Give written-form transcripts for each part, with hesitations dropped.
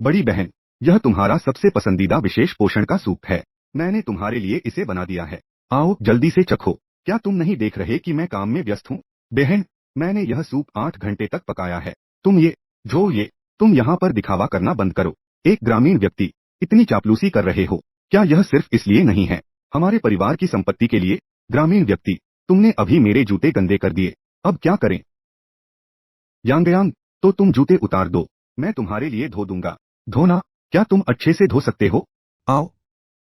बड़ी बहन, यह तुम्हारा सबसे पसंदीदा विशेष पोषण का सूप है। मैंने तुम्हारे लिए इसे बना दिया है। आओ जल्दी से चखो। क्या तुम नहीं देख रहे कि मैं काम में व्यस्त हूँ? बहन, मैंने यह सूप 8 घंटे तक पकाया है। तुम यहाँ पर दिखावा करना बंद करो। एक ग्रामीण व्यक्ति, इतनी चापलूसी कर रहे हो। क्या यह सिर्फ इसलिए नहीं है, हमारे परिवार की संपत्ति के लिए? ग्रामीण व्यक्ति, तुमने अभी मेरे जूते गंदे कर दिए, अब क्या करें? यांगयांग, तो तुम जूते उतार दो, मैं तुम्हारे लिए धो दूंगा। धोना? क्या तुम अच्छे से धो सकते हो? आओ,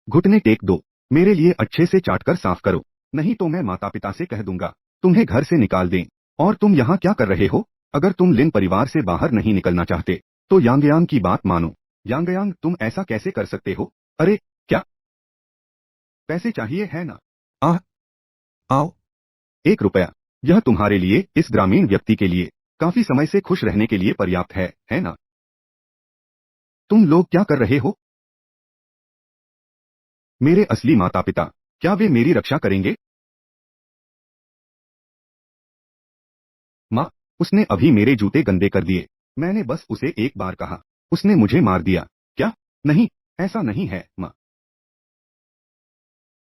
घुटने टेक दो, मेरे लिए अच्छे से चाटकर साफ करो, नहीं तो मैं माता पिता से कह दूंगा, तुम्हें घर से निकाल दें। और तुम यहाँ क्या कर रहे हो? अगर तुम लिन परिवार से बाहर नहीं निकलना चाहते, तो यांगयांग की बात मानो। यांगयांग, तुम ऐसा कैसे कर सकते हो? अरे, क्या पैसे चाहिए है ना? आह, आओ, 1 रुपया। यह तुम्हारे लिए, इस ग्रामीण व्यक्ति के लिए, काफी समय से खुश रहने के लिए पर्याप्त है ना? तुम लोग क्या कर रहे हो? मेरे असली माता पिता, क्या वे मेरी रक्षा करेंगे? माँ, उसने अभी मेरे जूते गंदे कर दिए। मैंने बस उसे एक बार कहा, उसने मुझे मार दिया। क्या? नहीं, ऐसा नहीं है माँ।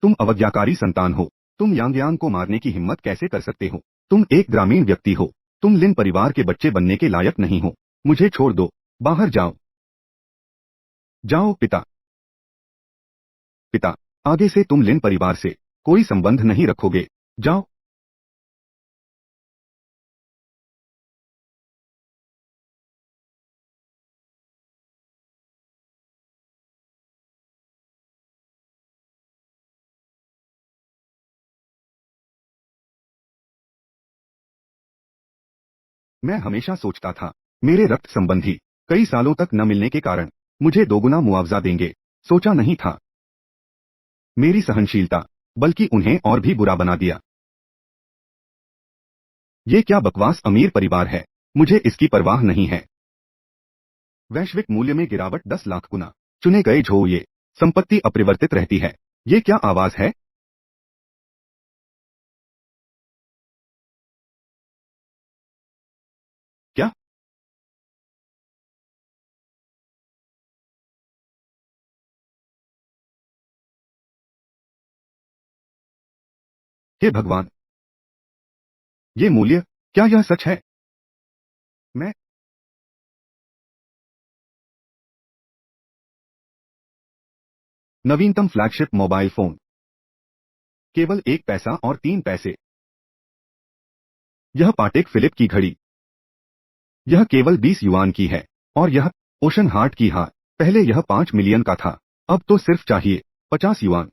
तुम अवज्ञाकारी संतान हो। तुम यांगयांग को मारने की हिम्मत कैसे कर सकते हो? तुम एक ग्रामीण व्यक्ति हो। तुम लिन परिवार के बच्चे बनने के लायक नहीं हो। मुझे छोड़ दो, बाहर जाओ। जाओ पिता। पिता, आगे से तुम लिन परिवार से कोई संबंध नहीं रखोगे। जाओ। मैं हमेशा सोचता था, मेरे रक्त संबंधी कई सालों तक न मिलने के कारण मुझे दोगुना मुआवजा देंगे। सोचा नहीं था मेरी सहनशीलता, बल्कि उन्हें और भी बुरा बना दिया। ये क्या बकवास अमीर परिवार है, मुझे इसकी परवाह नहीं है। वैश्विक मूल्य में गिरावट 10 लाख गुना। चुने गए ये संपत्ति अपरिवर्तित रहती है। ये क्या आवाज है? क्या? हे भगवान, ये मूल्य, क्या यह सच है? मैं नवीनतम फ्लैगशिप मोबाइल फोन, केवल 1 पैसा और 3 पैसे। यह पाटेक फिलिप की घड़ी, यह केवल 20 युआन की है। और यह ओशन हार्ट की हार, पहले यह 5 मिलियन का था, अब तो सिर्फ चाहिए 50 युआन।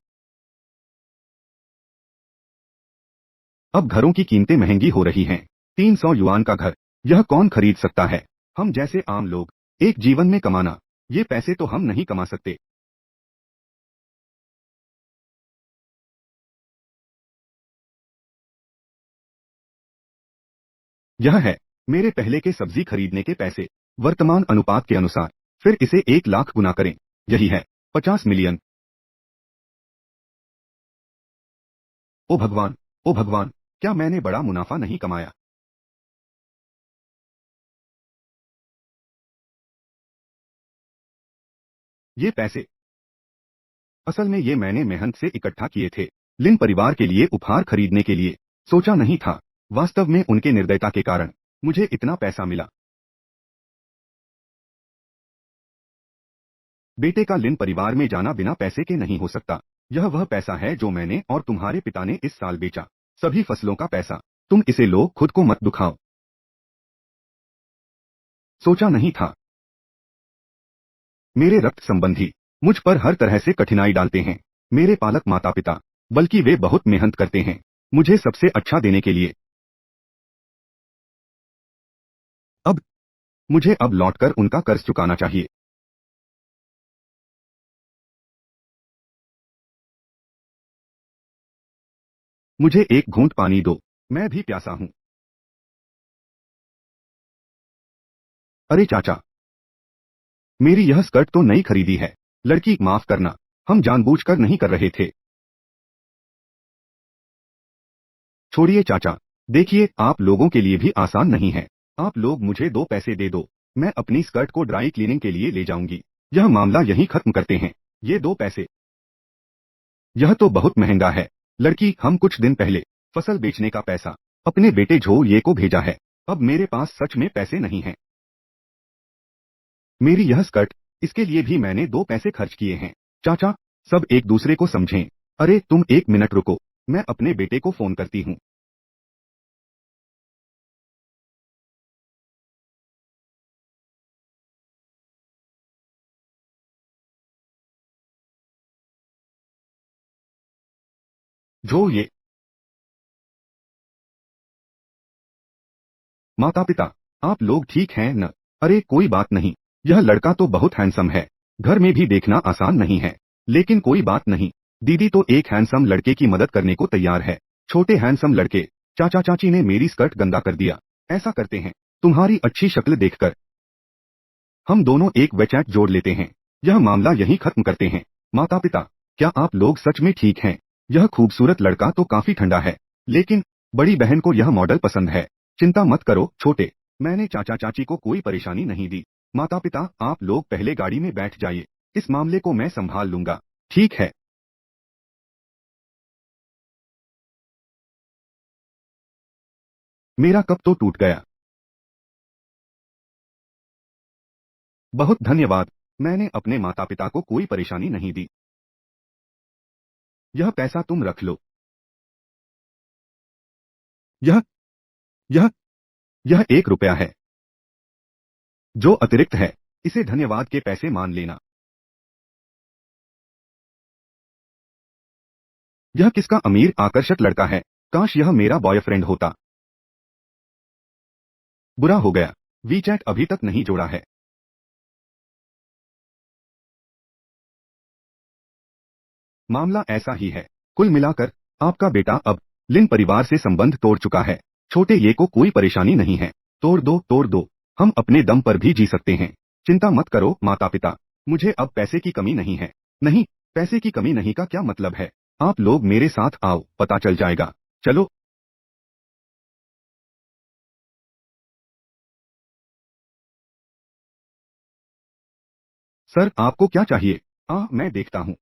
अब घरों की कीमतें महंगी हो रही हैं। 300 युआन का घर, यह कौन खरीद सकता है? हम जैसे आम लोग, एक जीवन में कमाना, ये पैसे तो हम नहीं कमा सकते। यह है मेरे पहले के सब्जी खरीदने के पैसे, वर्तमान अनुपात के अनुसार। फिर इसे 1 लाख गुना करें, यही है 50 मिलियन। ओ भगवान, ओ भगवान, क्या मैंने बड़ा मुनाफा नहीं कमाया? ये पैसे, असल में ये मैंने मेहनत से इकट्ठा किए थे, लिन परिवार के लिए उपहार खरीदने के लिए। सोचा नहीं था, वास्तव में उनके निर्दयता के कारण मुझे इतना पैसा मिला। बेटे का लिन परिवार में जाना बिना पैसे के नहीं हो सकता। यह वह पैसा है जो मैंने और तुम्हारे पिता ने इस साल बेचा, सभी फसलों का पैसा। तुम इसे लो, खुद को मत दुखाओ। सोचा नहीं था मेरे रक्त संबंधी मुझ पर हर तरह से कठिनाई डालते हैं। मेरे पालक माता पिता, बल्कि वे बहुत मेहनत करते हैं मुझे सबसे अच्छा देने के लिए। अब मुझे अब लौटकर उनका कर्ज चुकाना चाहिए। मुझे एक घूंट पानी दो, मैं भी प्यासा हूं। अरे चाचा, मेरी यह स्कर्ट तो नई खरीदी है। लड़की, माफ करना, हम जानबूझकर नहीं कर रहे थे। छोड़िए चाचा, देखिए आप लोगों के लिए भी आसान नहीं है। आप लोग मुझे 2 पैसे दे दो। मैं अपनी स्कर्ट को ड्राई क्लीनिंग के लिए ले जाऊंगी। यह मामला यहीं खत्म करते हैं। ये 2 पैसे। यह तो बहुत महंगा है। लड़की, हम कुछ दिन पहले फसल बेचने का पैसा अपने बेटे झो ये को भेजा है। अब मेरे पास सच में पैसे नहीं हैं। मेरी यह स्कर्ट, इसके लिए भी मैंने 2 पैसे खर्च किए हैं। चाचा, सब एक दूसरे को समझें। अरे तुम 1 मिनट रुको, मैं अपने बेटे को फोन करती हूँ। झो ये। माता पिता, आप लोग ठीक हैं न? अरे कोई बात नहीं। यह लड़का तो बहुत हैंडसम है। घर में भी देखना आसान नहीं है। लेकिन कोई बात नहीं। दीदी तो एक हैंडसम लड़के की मदद करने को तैयार है। छोटे हैंडसम लड़के, चाचा चाची ने मेरी स्कर्ट गंदा कर दिया। ऐसा करते हैं, तुम्हारी अच्छी शक्ल देखकर हम दोनों एक वेचैट जोड़ लेते हैं। यह मामला यहीं खत्म करते हैं। माता पिता, क्या आप लोग सच में ठीक हैं? यह खूबसूरत लड़का तो काफी ठंडा है, लेकिन बड़ी बहन को यह मॉडल पसंद है। चिंता मत करो छोटे, मैंने चाचा चाची को कोई परेशानी नहीं दी। माता पिता, आप लोग पहले गाड़ी में बैठ जाइए। इस मामले को मैं संभाल लूंगा। ठीक है। मेरा कप तो टूट गया। बहुत धन्यवाद। मैंने अपने माता पिता को कोई परेशानी नहीं दी। यह पैसा तुम रख लो। यह यह यह 1 रुपया है, जो अतिरिक्त है। इसे धन्यवाद के पैसे मान लेना। यह किसका अमीर आकर्षक लड़का है? काश यह मेरा बॉयफ्रेंड होता। बुरा हो गया, वीचैट अभी तक नहीं जोड़ा है। मामला ऐसा ही है। कुल मिलाकर आपका बेटा अब लिन परिवार से संबंध तोड़ चुका है। छोटे ये को कोई परेशानी नहीं है। तोड़ दो तोड़ दो, हम अपने दम पर भी जी सकते हैं। चिंता मत करो माता पिता, मुझे अब पैसे की कमी नहीं है। नहीं, पैसे की कमी नहीं का क्या मतलब है? आप लोग मेरे साथ आओ, पता चल जाएगा। चलो। सर आपको क्या चाहिए? मैं देखता हूँ।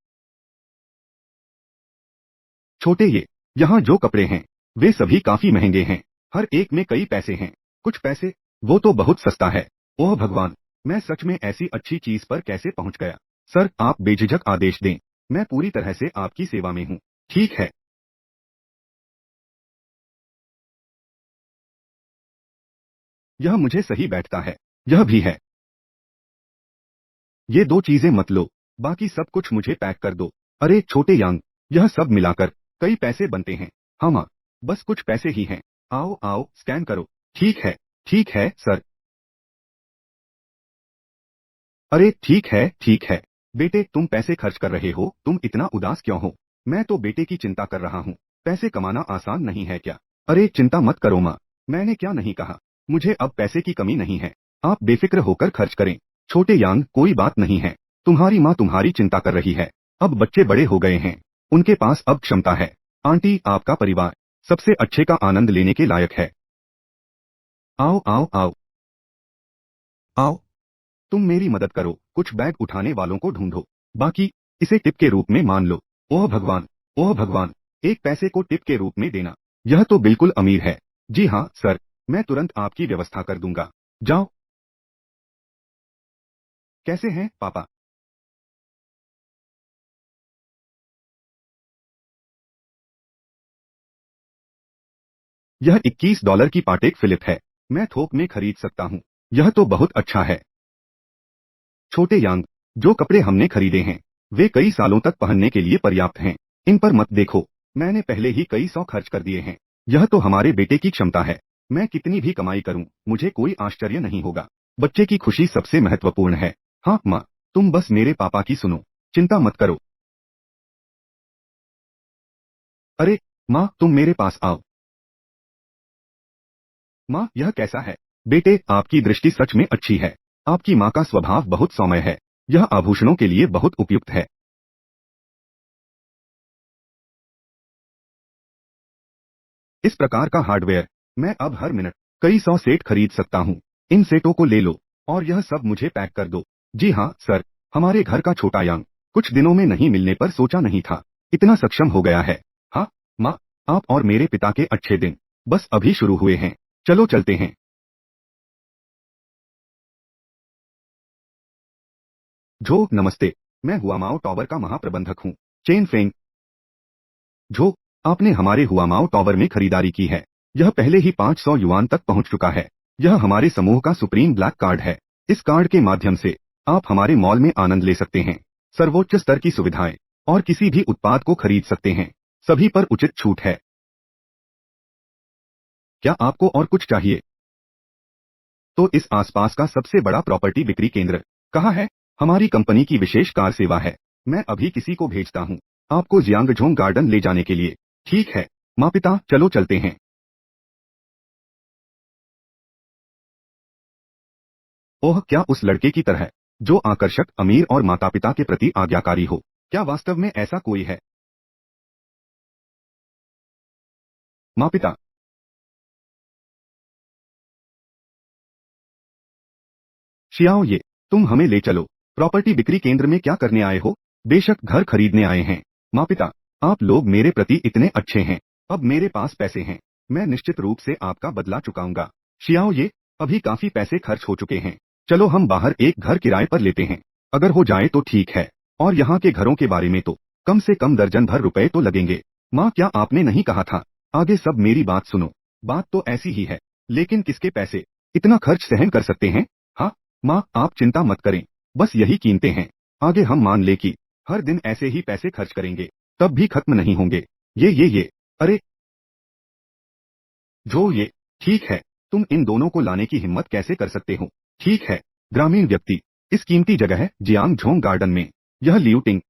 छोटे ये, यहाँ जो कपड़े हैं वे सभी काफी महंगे हैं। हर एक में कई पैसे हैं। कुछ पैसे, वो तो बहुत सस्ता है। ओह भगवान, मैं सच में ऐसी अच्छी चीज पर कैसे पहुंच गया? सर आप बेझिझक आदेश दें, मैं पूरी तरह से आपकी सेवा में हूँ। ठीक है। यह मुझे सही बैठता है। यह भी है। ये 2 चीजें मत लो, बाकी सब कुछ मुझे पैक कर दो। अरे छोटे यांग, यह सब मिलाकर कई पैसे बनते हैं। हाँ माँ, बस कुछ पैसे ही हैं। आओ आओ स्कैन करो। ठीक है सर। अरे ठीक है। बेटे तुम पैसे खर्च कर रहे हो, तुम इतना उदास क्यों हो? मैं तो बेटे की चिंता कर रहा हूँ। पैसे कमाना आसान नहीं है क्या? अरे चिंता मत करो माँ, मैंने क्या नहीं कहा। मुझे अब पैसे की कमी नहीं है। आप बेफिक्र होकर खर्च करें। छोटे यांग कोई बात नहीं है। तुम्हारी माँ तुम्हारी चिंता कर रही है। अब बच्चे बड़े हो गए हैं, उनके पास अब क्षमता है। आंटी आपका परिवार सबसे अच्छे का आनंद लेने के लायक है। आओ आओ आओ आओ, तुम मेरी मदद करो, कुछ बैग उठाने वालों को ढूंढो। बाकी इसे टिप के रूप में मान लो। ओह भगवान, ओह भगवान, 1 पैसे को टिप के रूप में देना, यह तो बिल्कुल अमीर है। जी हाँ सर, मैं तुरंत आपकी व्यवस्था कर दूंगा। जाओ। कैसे हैं पापा? यह $21 की पाटेक फिलिप है। मैं थोक में खरीद सकता हूँ। यह तो बहुत अच्छा है। छोटे यांग, जो कपड़े हमने खरीदे हैं वे कई सालों तक पहनने के लिए पर्याप्त हैं। इन पर मत देखो, मैंने पहले ही कई सौ खर्च कर दिए हैं। यह तो हमारे बेटे की क्षमता है। मैं कितनी भी कमाई करूं, मुझे कोई आश्चर्य नहीं होगा। बच्चे की खुशी सबसे महत्वपूर्ण है। हाँ माँ, तुम बस मेरे पापा की सुनो, चिंता मत करो। अरे माँ, तुम मेरे पास आओ। माँ यह कैसा है? बेटे आपकी दृष्टि सच में अच्छी है। आपकी माँ का स्वभाव बहुत सौम्य है। यह आभूषणों के लिए बहुत उपयुक्त है। इस प्रकार का हार्डवेयर मैं अब हर मिनट कई सौ सेट खरीद सकता हूँ। इन सेटों को ले लो। और यह सब मुझे पैक कर दो। जी हाँ सर, हमारे घर का छोटा यांग कुछ दिनों में नहीं मिलने पर सोचा नहीं था इतना सक्षम हो गया है। हाँ माँ, आप और मेरे पिता के अच्छे दिन बस अभी शुरू हुए हैं। चलो चलते हैं। जो नमस्ते, मैं हुआमाओ टॉवर का महाप्रबंधक हूँ, चेन फेंग। जो आपने हमारे हुआमाओ टॉवर में खरीदारी की है, यह पहले ही 500 युआन तक पहुंच चुका है। यह हमारे समूह का सुप्रीम ब्लैक कार्ड है। इस कार्ड के माध्यम से आप हमारे मॉल में आनंद ले सकते हैं, सर्वोच्च स्तर की सुविधाएं और किसी भी उत्पाद को खरीद सकते हैं। सभी पर उचित छूट है। क्या आपको और कुछ चाहिए? तो इस आसपास का सबसे बड़ा प्रॉपर्टी बिक्री केंद्र कहाँ है? हमारी कंपनी की विशेष कार सेवा है। मैं अभी किसी को भेजता हूँ आपको जियांगझोंग गार्डन ले जाने के लिए। ठीक है माँ पिता, चलो चलते हैं। ओह, क्या उस लड़के की तरह जो आकर्षक, अमीर और माता पिता के प्रति आज्ञाकारी हो? क्या वास्तव में ऐसा कोई है? माँ पिता, शियाओ ये, तुम हमें ले चलो। प्रॉपर्टी बिक्री केंद्र में क्या करने आए हो? बेशक घर खरीदने आए हैं। माँ पिता, आप लोग मेरे प्रति इतने अच्छे हैं। अब मेरे पास पैसे हैं, मैं निश्चित रूप से आपका बदला चुकाऊंगा। शियाओ ये, अभी काफी पैसे खर्च हो चुके हैं। चलो हम बाहर एक घर किराए पर लेते हैं। अगर हो जाए तो ठीक है, और यहाँ के घरों के बारे में तो कम से कम दर्जन भर रुपए तो लगेंगे। माँ, क्या आपने नहीं कहा था? आगे सब मेरी बात सुनो। बात तो ऐसी ही है, लेकिन किसके पैसे इतना खर्च सहन कर सकते हैं? हाँ माँ, आप चिंता मत करें, बस यही कीमतें हैं। आगे हम मान ले कि हर दिन ऐसे ही पैसे खर्च करेंगे, तब भी खत्म नहीं होंगे। ये अरे जो ये, ठीक है, तुम इन दोनों को लाने की हिम्मत कैसे कर सकते हो? ठीक है, ग्रामीण व्यक्ति, इस कीमती जगह है जियांग झोंग गार्डन में। यह लियू टिंग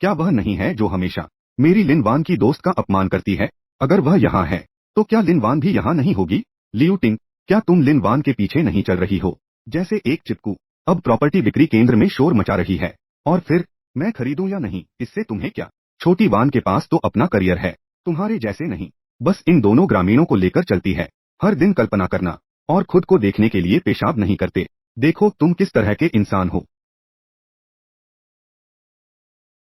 क्या वह नहीं है जो हमेशा मेरी लिन वान की दोस्त का अपमान करती है? अगर वह यहाँ है तो क्या लिन वान भी यहाँ नहीं होगी? लियू टिंग, क्या तुम लिन वान के पीछे नहीं चल रही हो? जैसे एक चिपकू अब प्रॉपर्टी बिक्री केंद्र में शोर मचा रही है। और फिर मैं खरीदूं या नहीं, इससे तुम्हें क्या? छोटी वान के पास तो अपना करियर है, तुम्हारे जैसे नहीं। बस इन दोनों ग्रामीणों को लेकर चलती है, हर दिन कल्पना करना और खुद को देखने के लिए पेशाब नहीं करते। देखो तुम किस तरह के इंसान हो।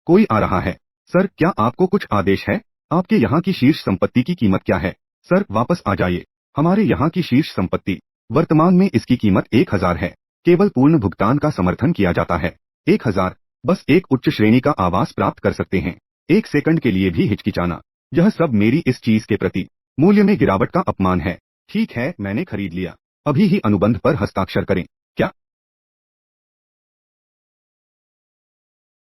कोई आ रहा है। सर, क्या आपको कुछ आदेश है? आपके यहाँ की शीर्ष संपत्ति की कीमत क्या है? सर, वापस आ जाइए। हमारे यहाँ की शीर्ष संपत्ति वर्तमान में इसकी कीमत 1000 है। केवल पूर्ण भुगतान का समर्थन किया जाता है। 1000, बस एक उच्च श्रेणी का आवास प्राप्त कर सकते हैं। एक सेकंड के लिए भी हिचकिचाना, यह सब मेरी इस चीज के प्रति मूल्य में गिरावट का अपमान है। ठीक है, मैंने खरीद लिया। अभी ही अनुबंध पर हस्ताक्षर करें। क्या?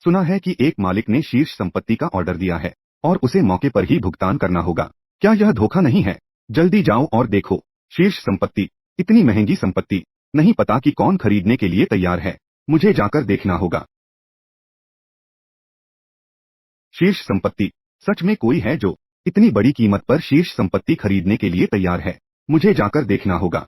सुना है कि एक मालिक ने शीर्ष संपत्ति का ऑर्डर दिया है और उसे मौके पर ही भुगतान करना होगा। क्या यह धोखा नहीं है? जल्दी जाओ और देखो। शीर्ष संपत्ति, इतनी महंगी संपत्ति, नहीं पता कि कौन खरीदने के लिए तैयार है। मुझे जाकर देखना होगा। शीर्ष संपत्ति, सच में कोई है जो इतनी बड़ी कीमत पर शीर्ष संपत्ति खरीदने के लिए तैयार है? मुझे जाकर देखना होगा।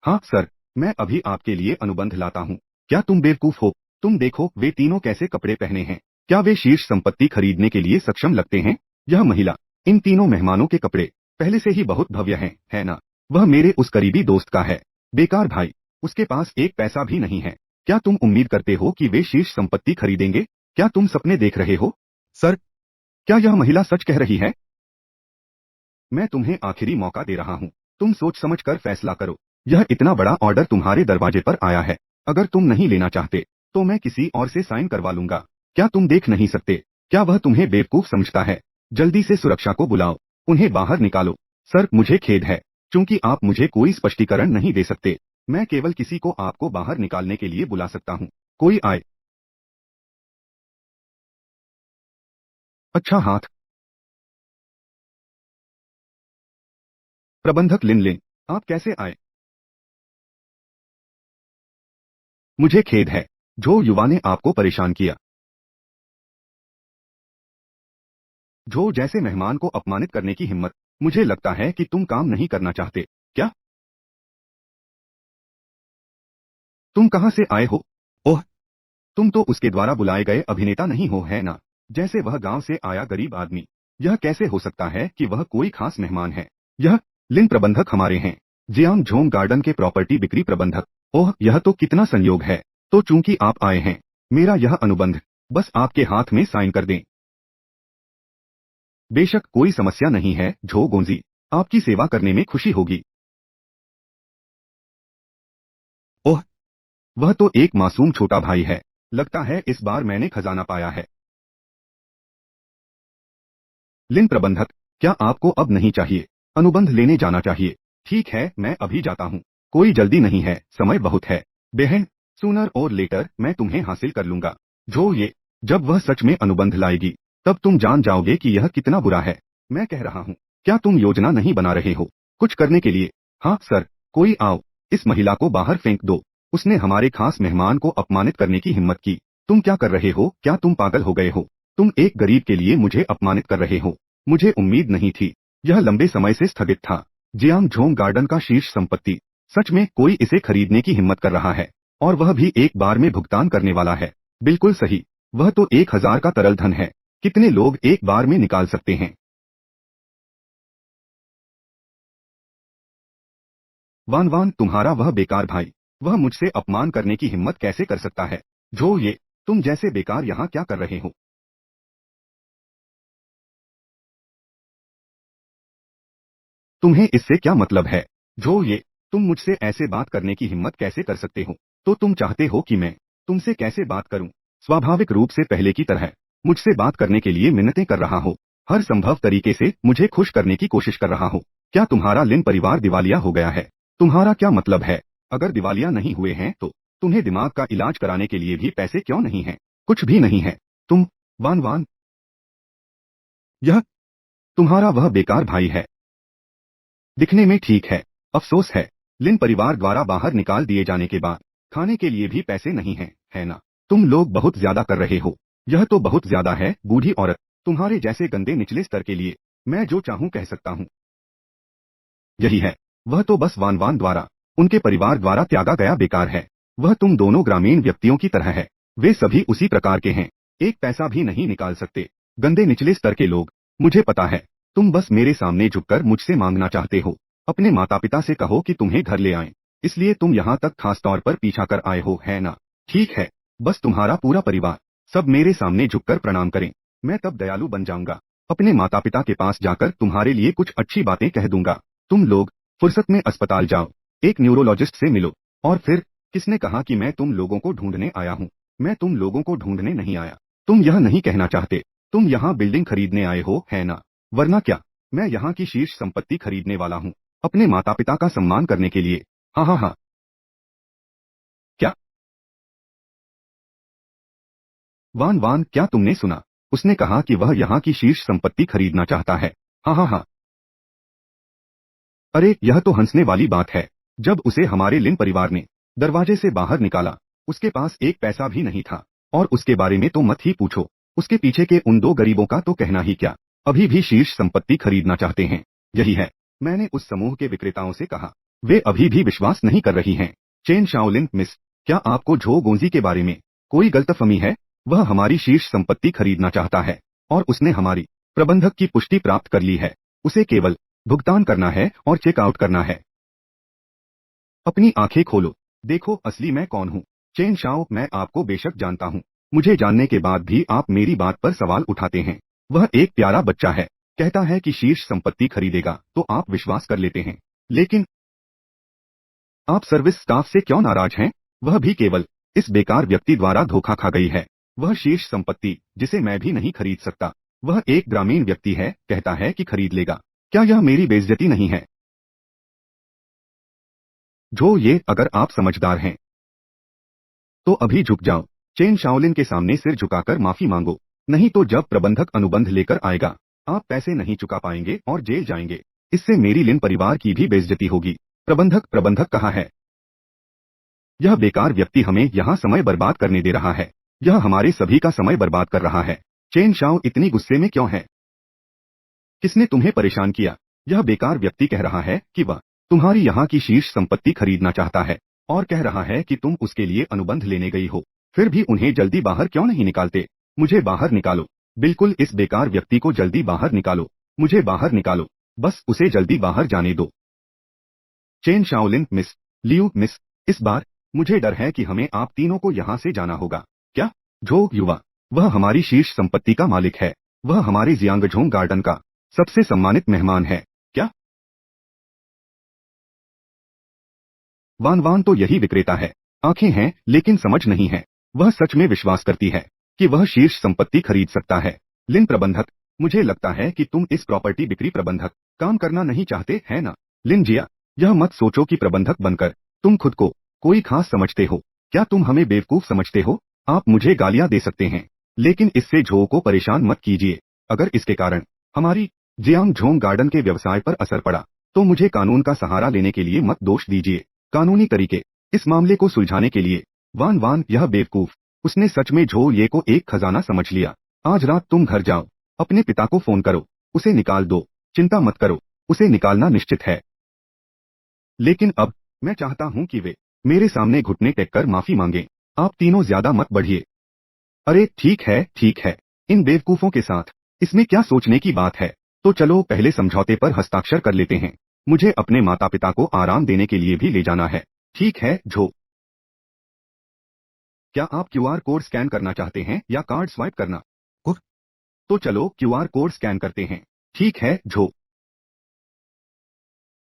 हाँ सर, मैं अभी आपके लिए अनुबंध लाता हूँ। क्या तुम बेवकूफ हो? तुम देखो वे तीनों कैसे कपड़े पहने हैं। क्या वे शीर्ष संपत्ति खरीदने के लिए सक्षम लगते हैं? यह महिला, इन तीनों मेहमानों के कपड़े पहले से ही बहुत भव्य हैं, है ना? वह मेरे उस करीबी दोस्त का है। बेकार भाई, उसके पास एक पैसा भी नहीं है। क्या तुम उम्मीद करते हो कि वे शीर्ष संपत्ति खरीदेंगे? क्या तुम सपने देख रहे हो? सर, क्या यह महिला सच कह रही है? मैं तुम्हें आखिरी मौका दे रहा हूँ, तुम सोच समझ कर फैसला करो। यह इतना बड़ा ऑर्डर तुम्हारे दरवाजे पर आया है। अगर तुम नहीं लेना चाहते तो मैं किसी और से साइन करवा लूंगा। क्या तुम देख नहीं सकते? क्या वह तुम्हें बेवकूफ समझता है? जल्दी से सुरक्षा को बुलाओ, उन्हें बाहर निकालो। सर, मुझे खेद है, क्योंकि आप मुझे कोई स्पष्टीकरण नहीं दे सकते। मैं केवल किसी को आपको बाहर निकालने के लिए बुला सकता हूँ। कोई आए। अच्छा हाथ। प्रबंधक लिन लिन, आप कैसे आए? मुझे खेद है, जो युवा ने आपको परेशान किया। जो जैसे मेहमान को अपमानित करने की हिम्मत। मुझे लगता है कि तुम काम नहीं करना चाहते। क्या? तुम कहाँ से आए हो? ओह, तुम तो उसके द्वारा बुलाए गए अभिनेता नहीं हो, है ना? जैसे वह गांव से आया गरीब आदमी। यह कैसे हो सकता है कि वह कोई खास मेहमान है? यह लिन प्रबंधक हमारे हैं। जियांग झोंग गार्डन के प्रॉपर्टी बिक्री प्रबंधक। ओह, यह तो कितना संयोग है। तो चूंकि आप आए हैं, मेरा यह अनुबंध बस आपके हाथ में साइन कर दें। बेशक कोई समस्या नहीं है झो गोंजी, आपकी सेवा करने में खुशी होगी। ओह, वह तो एक मासूम छोटा भाई है। लगता है इस बार मैंने खजाना पाया है। लिन प्रबंधक, क्या आपको अब नहीं चाहिए? अनुबंध लेने जाना चाहिए। ठीक है, मैं अभी जाता हूँ। कोई जल्दी नहीं है, समय बहुत है। बहन, सूनर और लेटर मैं तुम्हें हासिल कर लूंगा। जो ये, जब वह सच में अनुबंध लाएगी, तब तुम जान जाओगे कि यह कितना बुरा है। मैं कह रहा हूँ, क्या तुम योजना नहीं बना रहे हो कुछ करने के लिए? हाँ सर, कोई आओ, इस महिला को बाहर फेंक दो। उसने हमारे खास मेहमान को अपमानित करने की हिम्मत की। तुम क्या कर रहे हो? क्या तुम पागल हो गए हो? तुम एक गरीब के लिए मुझे अपमानित कर रहे हो। मुझे उम्मीद नहीं थी। यह लंबे समय से स्थगित था। जियांग झोंग गार्डन का शीर्ष संपत्ति। सच में कोई इसे खरीदने की हिम्मत कर रहा है, और वह भी एक बार में भुगतान करने वाला है। बिल्कुल सही, वह तो 1000 का तरल धन है। कितने लोग एक बार में निकाल सकते हैं? वान वान, तुम्हारा वह बेकार भाई, वह मुझसे अपमान करने की हिम्मत कैसे कर सकता है? जो ये, तुम जैसे बेकार यहाँ क्या कर रहे हो? तुम्हें इससे क्या मतलब है? जो ये, तुम मुझसे ऐसे बात करने की हिम्मत कैसे कर सकते हो? तो तुम चाहते हो कि मैं तुमसे कैसे बात करूं? स्वाभाविक रूप से पहले की तरह मुझसे बात करने के लिए मिन्नतें कर रहा हो। हर संभव तरीके से मुझे खुश करने की कोशिश कर रहा हो। क्या तुम्हारा लिन परिवार दिवालिया हो गया है? तुम्हारा क्या मतलब है? अगर दिवालिया नहीं हुए हैं तो तुम्हें दिमाग का इलाज कराने के लिए भी पैसे क्यों नहीं हैं? कुछ भी नहीं है। तुम, वान वान, यह तुम्हारा वह बेकार भाई है। दिखने में ठीक है। अफसोस है, लिन परिवार द्वारा बाहर निकाल दिए जाने के बाद खाने के लिए भी पैसे नहीं हैं, है ना? तुम लोग बहुत ज्यादा कर रहे हो। यह तो बहुत ज्यादा है, बूढ़ी औरत। तुम्हारे जैसे गंदे निचले स्तर के लिए मैं जो चाहूं कह सकता हूं। यही है। वह तो बस वान वान द्वारा, उनके परिवार द्वारा त्यागा गया बेकार है। वह तुम दोनों ग्रामीण व्यक्तियों की तरह है। वे सभी उसी प्रकार के हैं। एक पैसा भी नहीं निकाल सकते। गंदे निचले स्तर के लोग। मुझे पता है, तुम बस मेरे सामने झुककर मुझसे मांगना चाहते हो। अपने माता पिता से कहो कि तुम्हें घर ले आएं। इसलिए तुम यहाँ तक खास तौर पर पीछा कर आए हो, है ना? ठीक है, बस तुम्हारा पूरा परिवार सब मेरे सामने झुककर प्रणाम करें। मैं तब दयालु बन जाऊंगा। अपने माता पिता के पास जाकर तुम्हारे लिए कुछ अच्छी बातें कह दूंगा। तुम लोग फुर्सत में अस्पताल जाओ, एक न्यूरोलॉजिस्ट से मिलो। और फिर, किसने कहा कि मैं तुम लोगों को ढूंढने आया हूँ? मैं तुम लोगों को ढूंढने नहीं आया। तुम यह नहीं कहना चाहते। तुम यहाँ बिल्डिंग खरीदने आए हो, है ना? वरना क्या? मैं यहाँ की शीर्ष संपत्ति खरीदने वाला हूँ, अपने माता पिता का सम्मान करने के लिए। हाँ हाँ हाँ। क्या? वान वान, क्या तुमने सुना? उसने कहा कि वह यहाँ की शीर्ष संपत्ति खरीदना चाहता है। हाँ हाँ हाँ। अरे, यह तो हंसने वाली बात है। जब उसे हमारे लिन परिवार ने दरवाजे से बाहर निकाला, उसके पास एक पैसा भी नहीं था। और उसके बारे में तो मत ही पूछो। उसके पीछे के उन दो गरीबों का तो कहना ही क्या। अभी भी शीर्ष संपत्ति खरीदना चाहते हैं। यही है, मैंने उस समूह के विक्रेताओं से कहा। वे अभी भी विश्वास नहीं कर रही हैं। चेन शाओलिन मिस, क्या आपको झो गोंजी के बारे में कोई गलतफहमी है? वह हमारी शीर्ष संपत्ति खरीदना चाहता है, और उसने हमारी प्रबंधक की पुष्टि प्राप्त कर ली है। उसे केवल भुगतान करना है और चेकआउट करना है। अपनी आंखें खोलो, देखो असली मैं कौन हूँ। चेन शाओ, मैं आपको बेशक जानता हूँ। मुझे जानने के बाद भी आप मेरी बात पर सवाल उठाते हैं। वह एक प्यारा बच्चा है, कहता है कि शीर्ष संपत्ति खरीदेगा तो आप विश्वास कर लेते हैं। लेकिन आप सर्विस स्टाफ से क्यों नाराज हैं? वह भी केवल इस बेकार व्यक्ति द्वारा धोखा खा गई है। वह शीर्ष संपत्ति, जिसे मैं भी नहीं खरीद सकता। वह एक ग्रामीण व्यक्ति है, कहता है कि खरीद लेगा। क्या यह मेरी बेइज्जती नहीं है? जो ये, अगर आप समझदार हैं तो अभी झुक जाओ। चेन शाओलिन के सामने सिर झुकाकर माफी मांगो। नहीं तो जब प्रबंधक अनुबंध लेकर आएगा, आप पैसे नहीं चुका पाएंगे और जेल जाएंगे। इससे मेरी लिन परिवार की भी बेइज्जती होगी। प्रबंधक, प्रबंधक कहाँ है? यह बेकार व्यक्ति हमें यहाँ समय बर्बाद करने दे रहा है। यह हमारे सभी का समय बर्बाद कर रहा है। चेन शाओ इतनी गुस्से में क्यों है? किसने तुम्हें परेशान किया? यह बेकार व्यक्ति कह रहा है कि वह तुम्हारी यहाँ की शीर्ष संपत्ति खरीदना चाहता है, और कह रहा है कि तुम उसके लिए अनुबंध लेने गई हो। फिर भी उन्हें जल्दी बाहर क्यों नहीं निकालते? मुझे बाहर निकालो। बिल्कुल, इस बेकार व्यक्ति को जल्दी बाहर निकालो। मुझे बाहर निकालो। बस उसे जल्दी बाहर जाने दो। Chain Shaolin miss Liu miss, इस बार मुझे डर है कि हमें आप तीनों को यहाँ से जाना होगा। क्या? झो युवा, वह हमारी शीर्ष संपत्ति का मालिक है, वह हमारे जियांगझोंग गार्डन का सबसे सम्मानित मेहमान है। क्या? वान वान तो यही विक्रेता है, आंखें हैं लेकिन समझ नहीं है। वह सच में विश्वास करती है कि वह शीर्ष संपत्ति खरीद सकता है। लिन प्रबंधक, मुझे लगता है कि तुम इस प्रॉपर्टी बिक्री प्रबंधक काम करना नहीं चाहते है ना? लिन जिया, यह मत सोचो कि प्रबंधक बनकर तुम खुद को कोई खास समझते हो। क्या तुम हमें बेवकूफ समझते हो? आप मुझे गालियां दे सकते हैं, लेकिन इससे झो को परेशान मत कीजिए। अगर इसके कारण हमारी जियांगझोंग गार्डन के व्यवसाय पर असर पड़ा, तो मुझे कानून का सहारा लेने के लिए मत दोष दीजिए। कानूनी तरीके इस मामले को सुलझाने के लिए। वान वान, यह बेवकूफ, उसने सच में झो ये को एक खजाना समझ लिया। आज रात तुम घर जाओ, अपने पिता को फोन करो, उसे निकाल दो। चिंता मत करो, उसे निकालना निश्चित है। लेकिन अब मैं चाहता हूं कि वे मेरे सामने घुटने टेक कर माफी मांगे। आप तीनों ज्यादा मत बढ़िए। अरे ठीक है ठीक है, इन बेवकूफों के साथ इसमें क्या सोचने की बात है। तो चलो पहले समझौते पर हस्ताक्षर कर लेते हैं। मुझे अपने माता पिता को आराम देने के लिए भी ले जाना है। ठीक है झो। क्या आप क्यूआर कोड स्कैन करना चाहते हैं या कार्ड स्वाइप करना? उह, तो चलो क्यूआर कोड स्कैन करते हैं। ठीक है झो।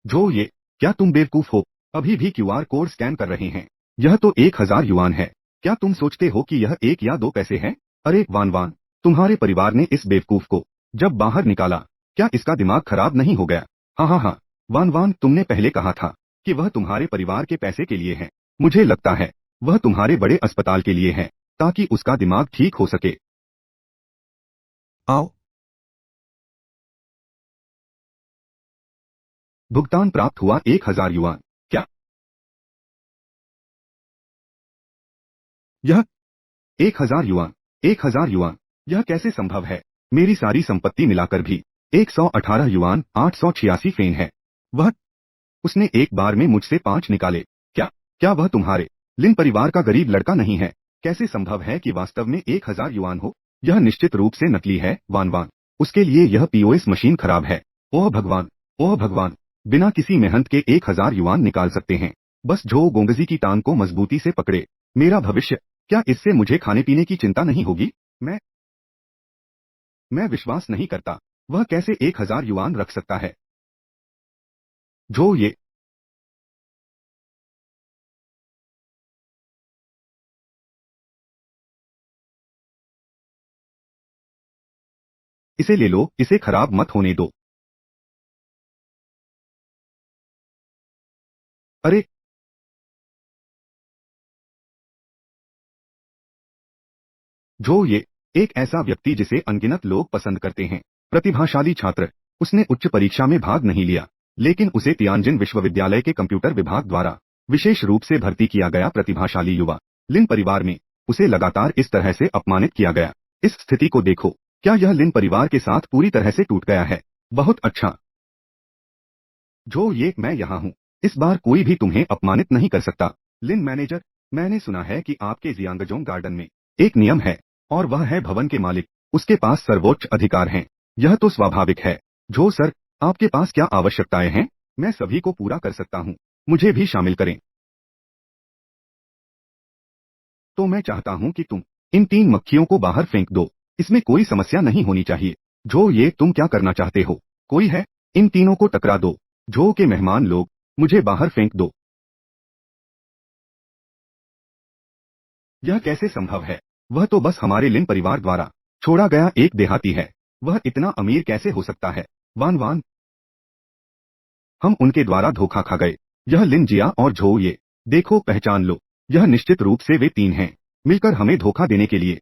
झो ये, क्या तुम बेवकूफ हो? अभी भी क्यूआर कोड स्कैन कर रहे हैं। यह तो 1000 युआन है। क्या तुम सोचते हो कि यह 1 या 2 पैसे है? अरे वान वान, तुम्हारे परिवार ने इस बेवकूफ को जब बाहर निकाला, क्या इसका दिमाग खराब नहीं हो गया? हाँ हाँ हाँ, वान वान, तुमने पहले कहा था कि वह तुम्हारे परिवार के पैसे के लिए है। मुझे लगता है वह तुम्हारे बड़े अस्पताल के लिए है, ताकि उसका दिमाग ठीक हो सके। आओ। भुगतान प्राप्त हुआ 1000 युआन। क्या? यह 1000 युआन? 1000 युआन? यह कैसे संभव है? मेरी सारी संपत्ति मिलाकर भी 118 युआन 886 फेन है। वह उसने एक बार में मुझसे 5 निकाले। क्या? क्या वह तुम्हारे लिन परिवार का गरीब लड़का नहीं है? कैसे संभव है कि वास्तव में 1000 युआन हो? यह निश्चित रूप से नकली है वान वान। उसके लिए यह पीओएस मशीन खराब है। ओह भगवान, ओह भगवान, बिना किसी मेहनत के 1000 युआन निकाल सकते हैं। बस झो गोंगजी की टांग को मजबूती से पकड़े। मेरा भविष्य, क्या इससे मुझे खाने पीने की चिंता नहीं होगी? मैं विश्वास नहीं करता, वह कैसे 1000 युआन रख सकता है? झो ये, इसे ले लो, इसे खराब मत होने दो। अरे जो ये, एक ऐसा व्यक्ति जिसे अनगिनत लोग पसंद करते हैं, प्रतिभाशाली छात्र। उसने उच्च परीक्षा में भाग नहीं लिया, लेकिन उसे तियानजिन विश्वविद्यालय के कंप्यूटर विभाग द्वारा विशेष रूप से भर्ती किया गया। प्रतिभाशाली युवा। लिन परिवार में उसे लगातार इस तरह से अपमानित किया गया। इस स्थिति को देखो, क्या यह लिन परिवार के साथ पूरी तरह से टूट गया है? बहुत अच्छा। जो ये, मैं यहाँ हूँ। इस बार कोई भी तुम्हें अपमानित नहीं कर सकता। लिन मैनेजर, मैंने सुना है कि आपके जियांगजोंग गार्डन में एक नियम है, और वह है भवन के मालिक उसके पास सर्वोच्च अधिकार हैं। यह तो स्वाभाविक है। जो सर, आपके पास क्या आवश्यकताएं हैं? मैं सभी को पूरा कर सकता हूँ, मुझे भी शामिल करें। तो मैं चाहता हूँ कि तुम इन 3 मक्खियों को बाहर फेंक दो। इसमें कोई समस्या नहीं होनी चाहिए। जो ये, तुम क्या करना चाहते हो? कोई है? इन तीनों को टकरा दो। जो के मेहमान लोग, मुझे बाहर फेंक दो। यह कैसे संभव है? वह तो बस हमारे लिन परिवार द्वारा छोड़ा गया एक देहाती है। वह इतना अमीर कैसे हो सकता है? वान वान, हम उनके द्वारा धोखा खा गए। यह लिन जिया और झो ये, देखो पहचान लो। यह निश्चित रूप से वे 3 हैं, मिलकर हमें धोखा देने के लिए।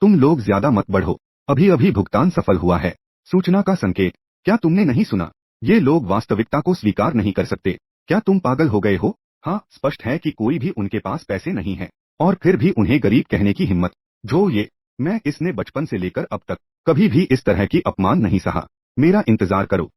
तुम लोग ज्यादा मत बढ़ो, अभी अभी भुगतान सफल हुआ है। सूचना का संकेत, क्या तुमने नहीं सुना? ये लोग वास्तविकता को स्वीकार नहीं कर सकते। क्या तुम पागल हो गए हो? हाँ, स्पष्ट है कि कोई भी उनके पास पैसे नहीं है, और फिर भी उन्हें गरीब कहने की हिम्मत। जो ये, मैं इसने बचपन से लेकर अब तक कभी भी इस तरह की अपमान नहीं सहा। मेरा इंतजार करो।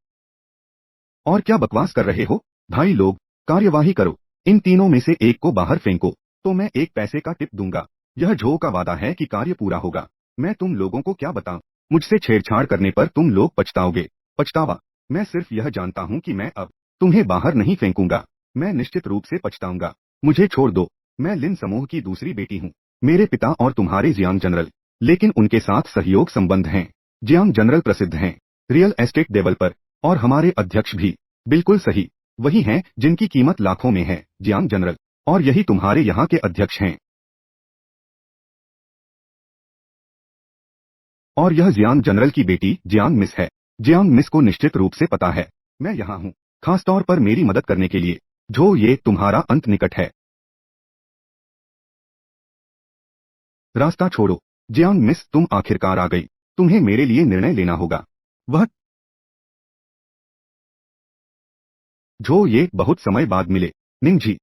और क्या बकवास कर रहे हो? भाई लोग, कार्यवाही करो। इन तीनों में से एक को बाहर फेंको, तो मैं 1 पैसे का टिप दूंगा। यह झो का वादा है कि कार्य पूरा होगा। मैं तुम लोगों को क्या बताऊं? मुझसे छेड़छाड़ करने पर तुम लोग पछताओगे। पछतावा? मैं सिर्फ यह जानता हूं कि मैं अब तुम्हें बाहर नहीं फेंकूंगा। मैं निश्चित रूप से पछताऊंगा। मुझे छोड़ दो। मैं लिन समूह की दूसरी बेटी हूँ। मेरे पिता और तुम्हारे जियांग जनरल, लेकिन उनके साथ सहयोग संबंध हैं। जियांग जनरल प्रसिद्ध हैं, रियल एस्टेट डेवलपर, और हमारे अध्यक्ष भी। बिल्कुल सही, वही हैं जिनकी कीमत लाखों में है, जियांग जनरल। और यही तुम्हारे यहाँ के अध्यक्ष हैं। और यह जियांग जनरल की बेटी जियांग मिस है। जियांग मिस को निश्चित रूप से पता है मैं यहाँ हूँ, खासतौर पर मेरी मदद करने के लिए। जो ये तुम्हारा अंत निकट है। रास्ता छोड़ो। जियांग मिस, तुम आखिरकार आ गई। तुम्हें मेरे लिए निर्णय लेना होगा। वह जो ये बहुत समय बाद मिले। निंगजी,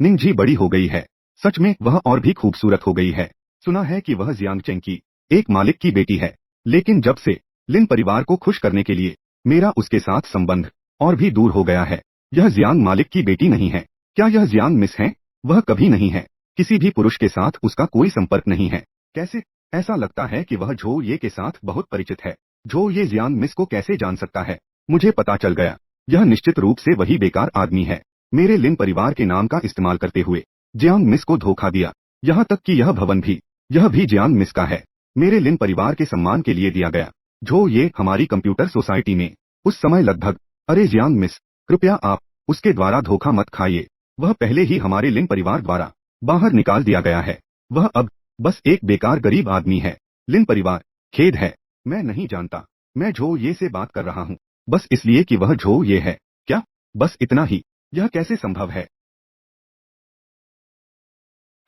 निंगजी बड़ी हो गई है। सच में वह और भी खूबसूरत हो गई है। सुना है कि वह जियांग चेंग की एक मालिक की बेटी है। लेकिन जब से लिन परिवार को खुश करने के लिए मेरा उसके साथ संबंध और भी दूर हो गया है। यह जियांग मालिक की बेटी नहीं है। क्या यह जियांग मिस है? वह कभी नहीं है। किसी भी पुरुष के साथ उसका कोई संपर्क नहीं है। कैसे? ऐसा लगता है कि वह झो ये के साथ बहुत परिचित है। झो ये जियांग मिस को कैसे जान सकता है? मुझे पता चल गया। यह निश्चित रूप से वही बेकार आदमी है। मेरे लिन परिवार के नाम का इस्तेमाल करते हुए जियांग मिस को धोखा दिया। यहाँ तक कि यह भवन भी, यह भी जियांग मिस का है। मेरे लिन परिवार के सम्मान के लिए दिया गया। जो ये हमारी कंप्यूटर सोसाइटी में उस समय लगभग। अरे जियांग मिस, कृपया आप उसके द्वारा धोखा मत खाइए। वह पहले ही हमारे लिन परिवार द्वारा बाहर निकाल दिया गया है। वह अब बस एक बेकार गरीब आदमी है। लिन परिवार, खेद है। मैं नहीं जानता। मैं झो ये से बात कर रहा हूँ, बस इसलिए कि वह झो ये है। क्या? बस इतना ही? यह कैसे संभव है?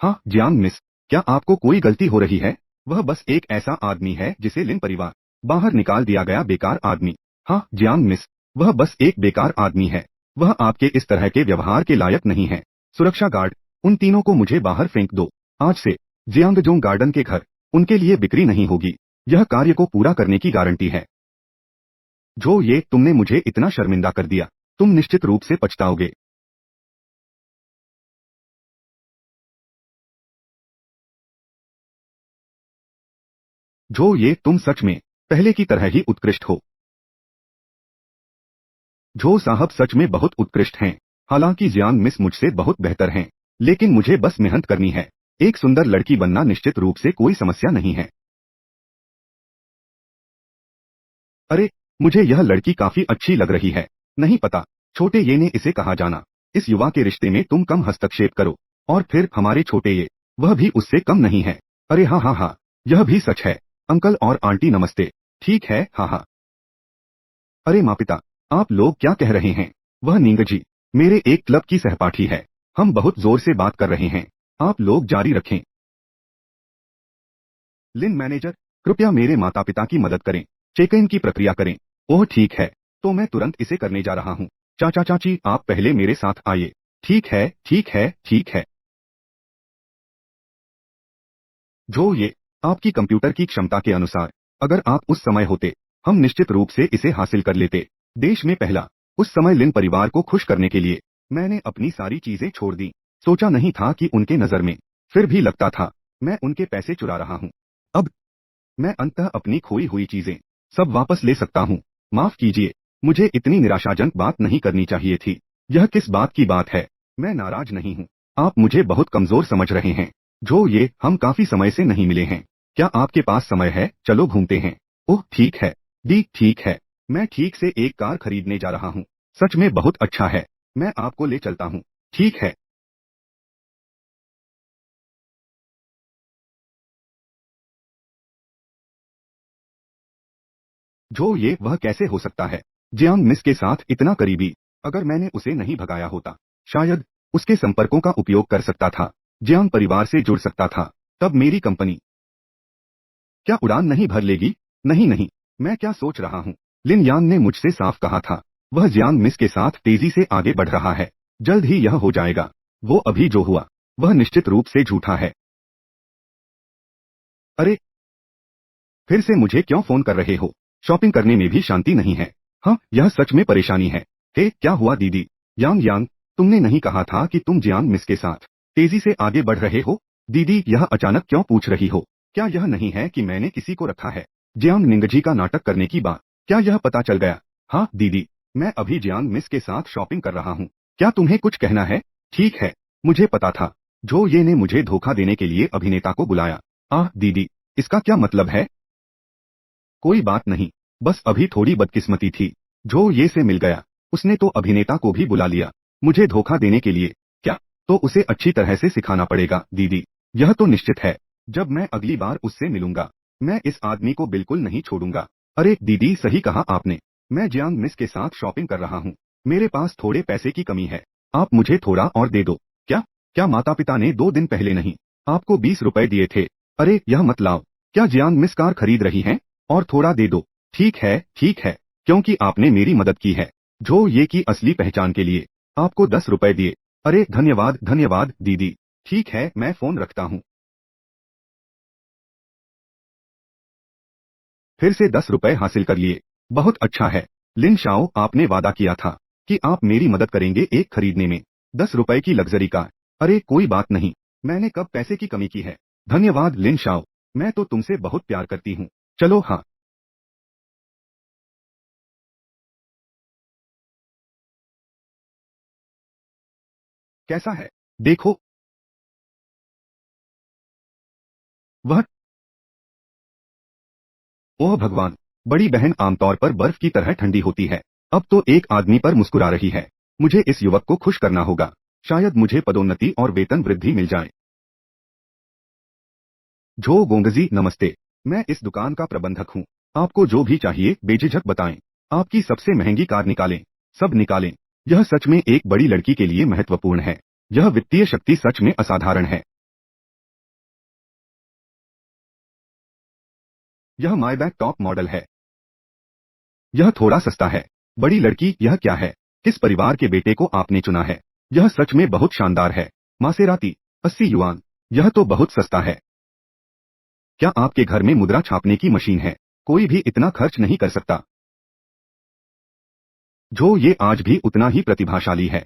हाँ जियांग मिस, क्या आपको कोई गलती हो रही है? वह बस एक ऐसा आदमी है जिसे लिन परिवार बाहर निकाल दिया गया बेकार आदमी। हाँ जियांग मिस, वह बस एक बेकार आदमी है। वह आपके इस तरह के व्यवहार के लायक नहीं है। सुरक्षा गार्ड, उन तीनों को मुझे बाहर फेंक दो। आज से जियांगजोंग गार्डन के घर उनके लिए बिक्री नहीं होगी। यह कार्य को पूरा करने की गारंटी है। जो ये तुमने मुझे इतना शर्मिंदा कर दिया। तुम निश्चित रूप से पछताओगे। जो ये तुम सच में पहले की तरह ही उत्कृष्ट हो। जो साहब सच में बहुत उत्कृष्ट हैं। हालांकि जियांग मिस मुझसे बहुत बेहतर हैं, लेकिन मुझे बस मेहनत करनी है। एक सुंदर लड़की बनना निश्चित रूप से कोई समस्या नहीं है। अरे, मुझे यह लड़की काफी अच्छी लग रही है। नहीं पता, छोटे ये ने इसे कहा जाना। इस युवा के रिश्ते में तुम कम हस्तक्षेप करो। और फिर हमारे छोटे ये, वह भी उससे कम नहीं है। अरे हाँ हाँ हाँ, यह भी सच है। अंकल और आंटी नमस्ते। ठीक है, हाँ हाँ। अरे माँ पिता, आप लोग क्या कह रहे हैं? वह नींगजी मेरे एक क्लब की सहपाठी है। हम बहुत जोर से बात कर रहे हैं। आप लोग जारी रखें। लिन मैनेजर, कृपया मेरे माता पिता की मदद करें। चेक इन की प्रक्रिया करें। ओह ठीक है, तो मैं तुरंत इसे करने जा रहा हूँ। चाचा चाची, आप पहले मेरे साथ आइए। ठीक है ठीक है ठीक है। जो ये आपकी कंप्यूटर की क्षमता के अनुसार, अगर आप उस समय होते, हम निश्चित रूप से इसे हासिल कर लेते। देश में पहला। उस समय लिन परिवार को खुश करने के लिए मैंने अपनी सारी चीजें छोड़ दी। सोचा नहीं था कि उनके नजर में फिर भी लगता था मैं उनके पैसे चुरा रहा हूँ। अब मैं अंततः अपनी खोई हुई चीजें सब वापस ले सकता हूँ। माफ कीजिए, मुझे इतनी निराशाजनक बात नहीं करनी चाहिए थी। यह किस बात की बात है? मैं नाराज नहीं हूँ। आप मुझे बहुत कमजोर समझ रहे हैं। जो ये हम काफी समय से नहीं मिले हैं। क्या आपके पास समय है? चलो घूमते हैं। ओह ठीक है। डी ठीक है। मैं ठीक से एक कार खरीदने जा रहा हूँ। सच में बहुत अच्छा है। मैं आपको ले चलता हूँ। ठीक है। जो ये वह कैसे हो सकता है? जियांग मिस के साथ इतना करीबी। अगर मैंने उसे नहीं भगाया होता, शायद उसके संपर्कों का उपयोग कर सकता था, जियांग परिवार से जुड़ सकता था। तब मेरी कंपनी क्या उड़ान नहीं भर लेगी? नहीं नहीं, मैं क्या सोच रहा हूँ? लिन यांग ने मुझसे साफ कहा था। वह जियांग मिस के साथ तेजी से आगे बढ़ रहा है। जल्द ही यह हो जाएगा। वो अभी जो हुआ, वह निश्चित रूप से झूठा है। अरे, फिर से मुझे क्यों फोन कर रहे हो? शॉपिंग करने में भी शांति नहीं है। हाँ, यह सच में परेशानी है। हे, क्या हुआ दीदी? यांग यांग, तुमने नहीं कहा था कि तुम जियांग मिस के साथ तेजी से आगे बढ़ रहे हो? दीदी यह अचानक क्यों पूछ रही हो? क्या यह नहीं है कि मैंने किसी को रखा है जियांग निंगजी का नाटक करने की बात, क्या यह पता चल गया? हाँ दीदी, मैं अभी जियांग मिस के साथ शॉपिंग कर रहा हूँ। क्या तुम्हें कुछ कहना है? ठीक है, मुझे पता था। जो ये ने मुझे धोखा देने के लिए अभिनेता को बुलाया। आह दीदी, इसका क्या मतलब है? कोई बात नहीं, बस अभी थोड़ी बदकिस्मती थी। जो ये से मिल गया, उसने तो अभिनेता को भी बुला लिया। मुझे धोखा देने के लिए? क्या? तो उसे अच्छी तरह से सिखाना पड़ेगा दीदी। यह तो निश्चित है। जब मैं अगली बार उससे मिलूंगा, मैं इस आदमी को बिल्कुल नहीं छोड़ूंगा। अरे दीदी, सही कहा आपने। मैं जियांग मिस के साथ शॉपिंग कर रहा हूँ। मेरे पास थोड़े पैसे की कमी है। आप मुझे थोड़ा और दे दो। क्या? क्या माता पिता ने 2 दिन पहले नहीं आपको 20 रुपए दिए थे? अरे यह मत लाओ। क्या जियांग मिस कार खरीद रही हैं? और थोड़ा दे दो। ठीक है, क्योंकि आपने मेरी मदद की है। जो ये की असली पहचान के लिए आपको 10 रुपए दिए। अरे धन्यवाद दीदी। ठीक है, मैं फोन रखता हूँ। फिर से 10 रुपए हासिल कर लिए। बहुत अच्छा है। लिन शाओ, आपने वादा किया था कि आप मेरी मदद करेंगे एक खरीदने में। 10 रुपए की लग्जरी कार। अरे कोई बात नहीं, मैंने कब पैसे की कमी की है। धन्यवाद लिन शाओ, मैं तो तुमसे बहुत प्यार करती हूँ। चलो हाँ। कैसा है? देखो। वह। ओह भगवान, बड़ी बहन आमतौर पर बर्फ की तरह ठंडी होती है। अब तो एक आदमी पर मुस्कुरा रही है। मुझे इस युवक को खुश करना होगा। शायद मुझे पदोन्नति और वेतन वृद्धि मिल जाए। झो गोंगजी नमस्ते। मैं इस दुकान का प्रबंधक हूँ। आपको जो भी चाहिए बेझिझक बताएं। आपकी सबसे महंगी कार निकालें। सब निकालें। यह सच में एक बड़ी लड़की के लिए महत्वपूर्ण है। यह वित्तीय शक्ति सच में असाधारण है। यह मायबैक टॉप मॉडल है। यह थोड़ा सस्ता है। बड़ी लड़की, यह क्या है? किस परिवार के बेटे को आपने चुना है? यह सच में बहुत शानदार है। Maserati, 80 yuan. यह तो बहुत सस्ता है। क्या आपके घर में मुद्रा छापने की मशीन है? कोई भी इतना खर्च नहीं कर सकता। जो ये आज भी उतना ही प्रतिभाशाली है।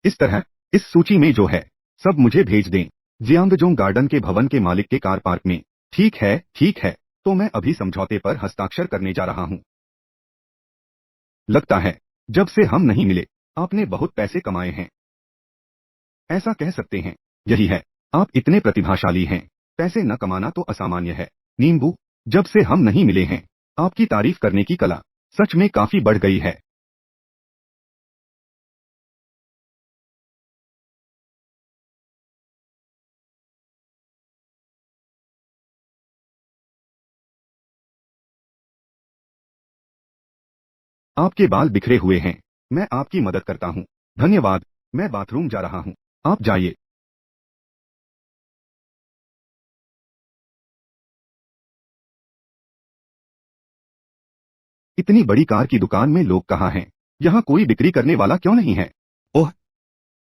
इस तरह, इस सूची में जो है, सब मुझे भेज दें। जियांगजोंग गार्डन के भवन के मालिक के कार पार्क में। ठीक है, तो मैं अभी समझौते पर हस्ताक्षर करने जा रहा हूँ। लगता है, जब से हम नहीं मिले, आपने बहुत पैसे कमाए हैं। ऐसा कह सकते हैं। यही है, आप इतने प्रतिभाशाली हैं। पैसे न कमाना तो असामान्य है। नींबू, जब से हम नहीं मिले हैं, आपकी तारीफ करने की कला सच में काफी बढ़ गई है। आपके बाल बिखरे हुए हैं। मैं आपकी मदद करता हूँ। धन्यवाद। मैं बाथरूम जा रहा हूँ। आप जाइए। इतनी बड़ी कार की दुकान में लोग कहाँ हैं? यहाँ कोई बिक्री करने वाला क्यों नहीं है? ओह,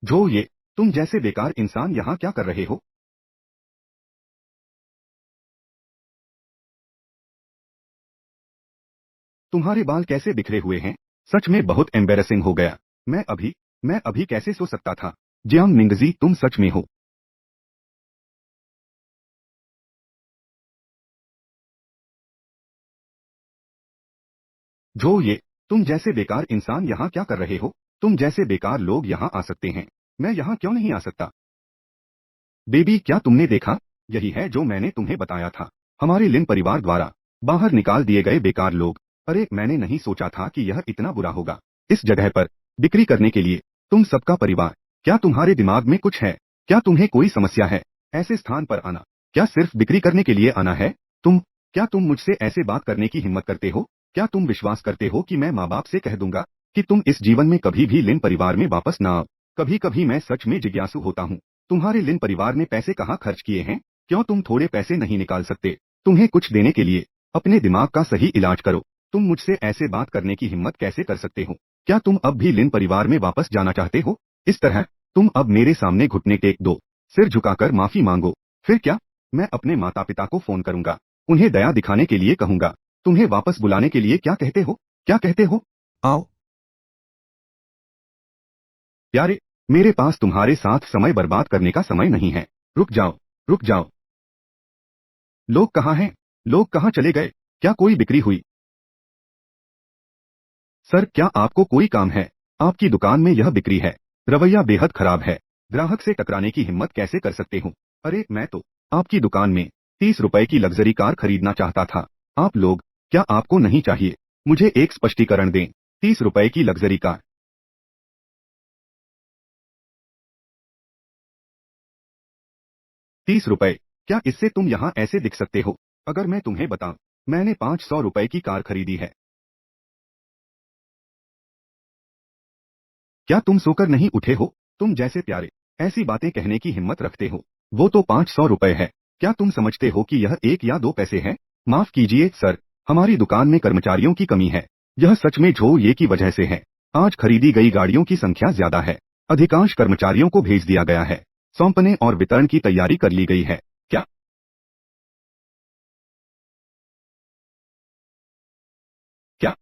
जो ये, तुम जैसे बेकार इंसान यहाँ क्या कर रहे हो? तुम्हारे बाल कैसे बिखरे हुए हैं? सच में बहुत एम्बेरसिंग हो गया। मैं अभी मैं अभी कैसे सो सकता था? जियांग निंगजी, तुम सच में हो। जो ये, तुम जैसे बेकार इंसान यहाँ क्या कर रहे हो? तुम जैसे बेकार लोग यहाँ आ सकते हैं। मैं यहाँ क्यों नहीं आ सकता? बेबी, क्या तुमने देखा? यही है जो मैंने तुम्हें बताया था। हमारे लिन परिवार द्वारा बाहर निकाल दिए गए बेकार लोग। अरे मैंने नहीं सोचा था कि यह इतना बुरा होगा। इस जगह पर बिक्री करने के लिए तुम सबका परिवार। क्या तुम्हारे दिमाग में कुछ है? क्या तुम्हें कोई समस्या है? ऐसे स्थान पर आना, क्या सिर्फ बिक्री करने के लिए आना है? तुम, क्या तुम मुझसे ऐसे बात करने की हिम्मत करते हो? क्या तुम विश्वास करते हो कि मैं माँ बाप से कह दूंगा कि तुम इस जीवन में कभी भी लिन परिवार में वापस ना आओ? कभी कभी मैं सच में जिज्ञासु होता हूँ। तुम्हारे लिन परिवार ने पैसे कहाँ खर्च किए हैं? क्यों तुम थोड़े पैसे नहीं निकाल सकते? तुम्हें कुछ देने के लिए अपने दिमाग का सही इलाज करो। तुम मुझसे ऐसे बात करने की हिम्मत कैसे कर सकते हो? क्या तुम अब भी लिन परिवार में वापस जाना चाहते हो? इस तरह, तुम अब मेरे सामने घुटने टेक दो, सिर झुकाकर माफी मांगो। फिर क्या? मैं अपने माता पिता को फोन करूंगा। उन्हें दया दिखाने के लिए कहूंगा। तुम्हें वापस बुलाने के लिए क्या कहते हो? क्या कहते हो? आओ। प्यारे, मेरे पास तुम्हारे साथ समय बर्बाद करने का समय नहीं है। रुक जाओ। रुक जाओ। लोग कहाँ हैं? लोग कहाँ चले गए? क्या कोई बिक्री हुई? सर, क्या आपको कोई काम है? आपकी दुकान में यह बिक्री है। रवैया बेहद खराब है। ग्राहक से टकराने की हिम्मत कैसे कर सकते हो? अरे, मैं तो आपकी दुकान में 30 रुपए की लग्जरी कार खरीदना चाहता था। आप लोग, क्या आपको नहीं चाहिए? मुझे एक स्पष्टीकरण दें। 30 रुपए की लग्जरी कार। 30 रुपए? क्या इससे तुम यहाँ ऐसे दिख सकते हो? अगर मैं तुम्हें बताऊं, मैंने 500 रुपए की कार खरीदी है। क्या तुम सोकर नहीं उठे हो? तुम जैसे प्यारे ऐसी बातें कहने की हिम्मत रखते हो। वो तो 500 रुपए है। क्या तुम समझते हो कि यह 1 या 2 पैसे है? माफ कीजिए सर, हमारी दुकान में कर्मचारियों की कमी है। यह सच में झो ये की वजह से है। आज खरीदी गई गाड़ियों की संख्या ज्यादा है। अधिकांश कर्मचारियों को भेज दिया गया है। सौंपने और वितरण की तैयारी कर ली गई है। क्या क्या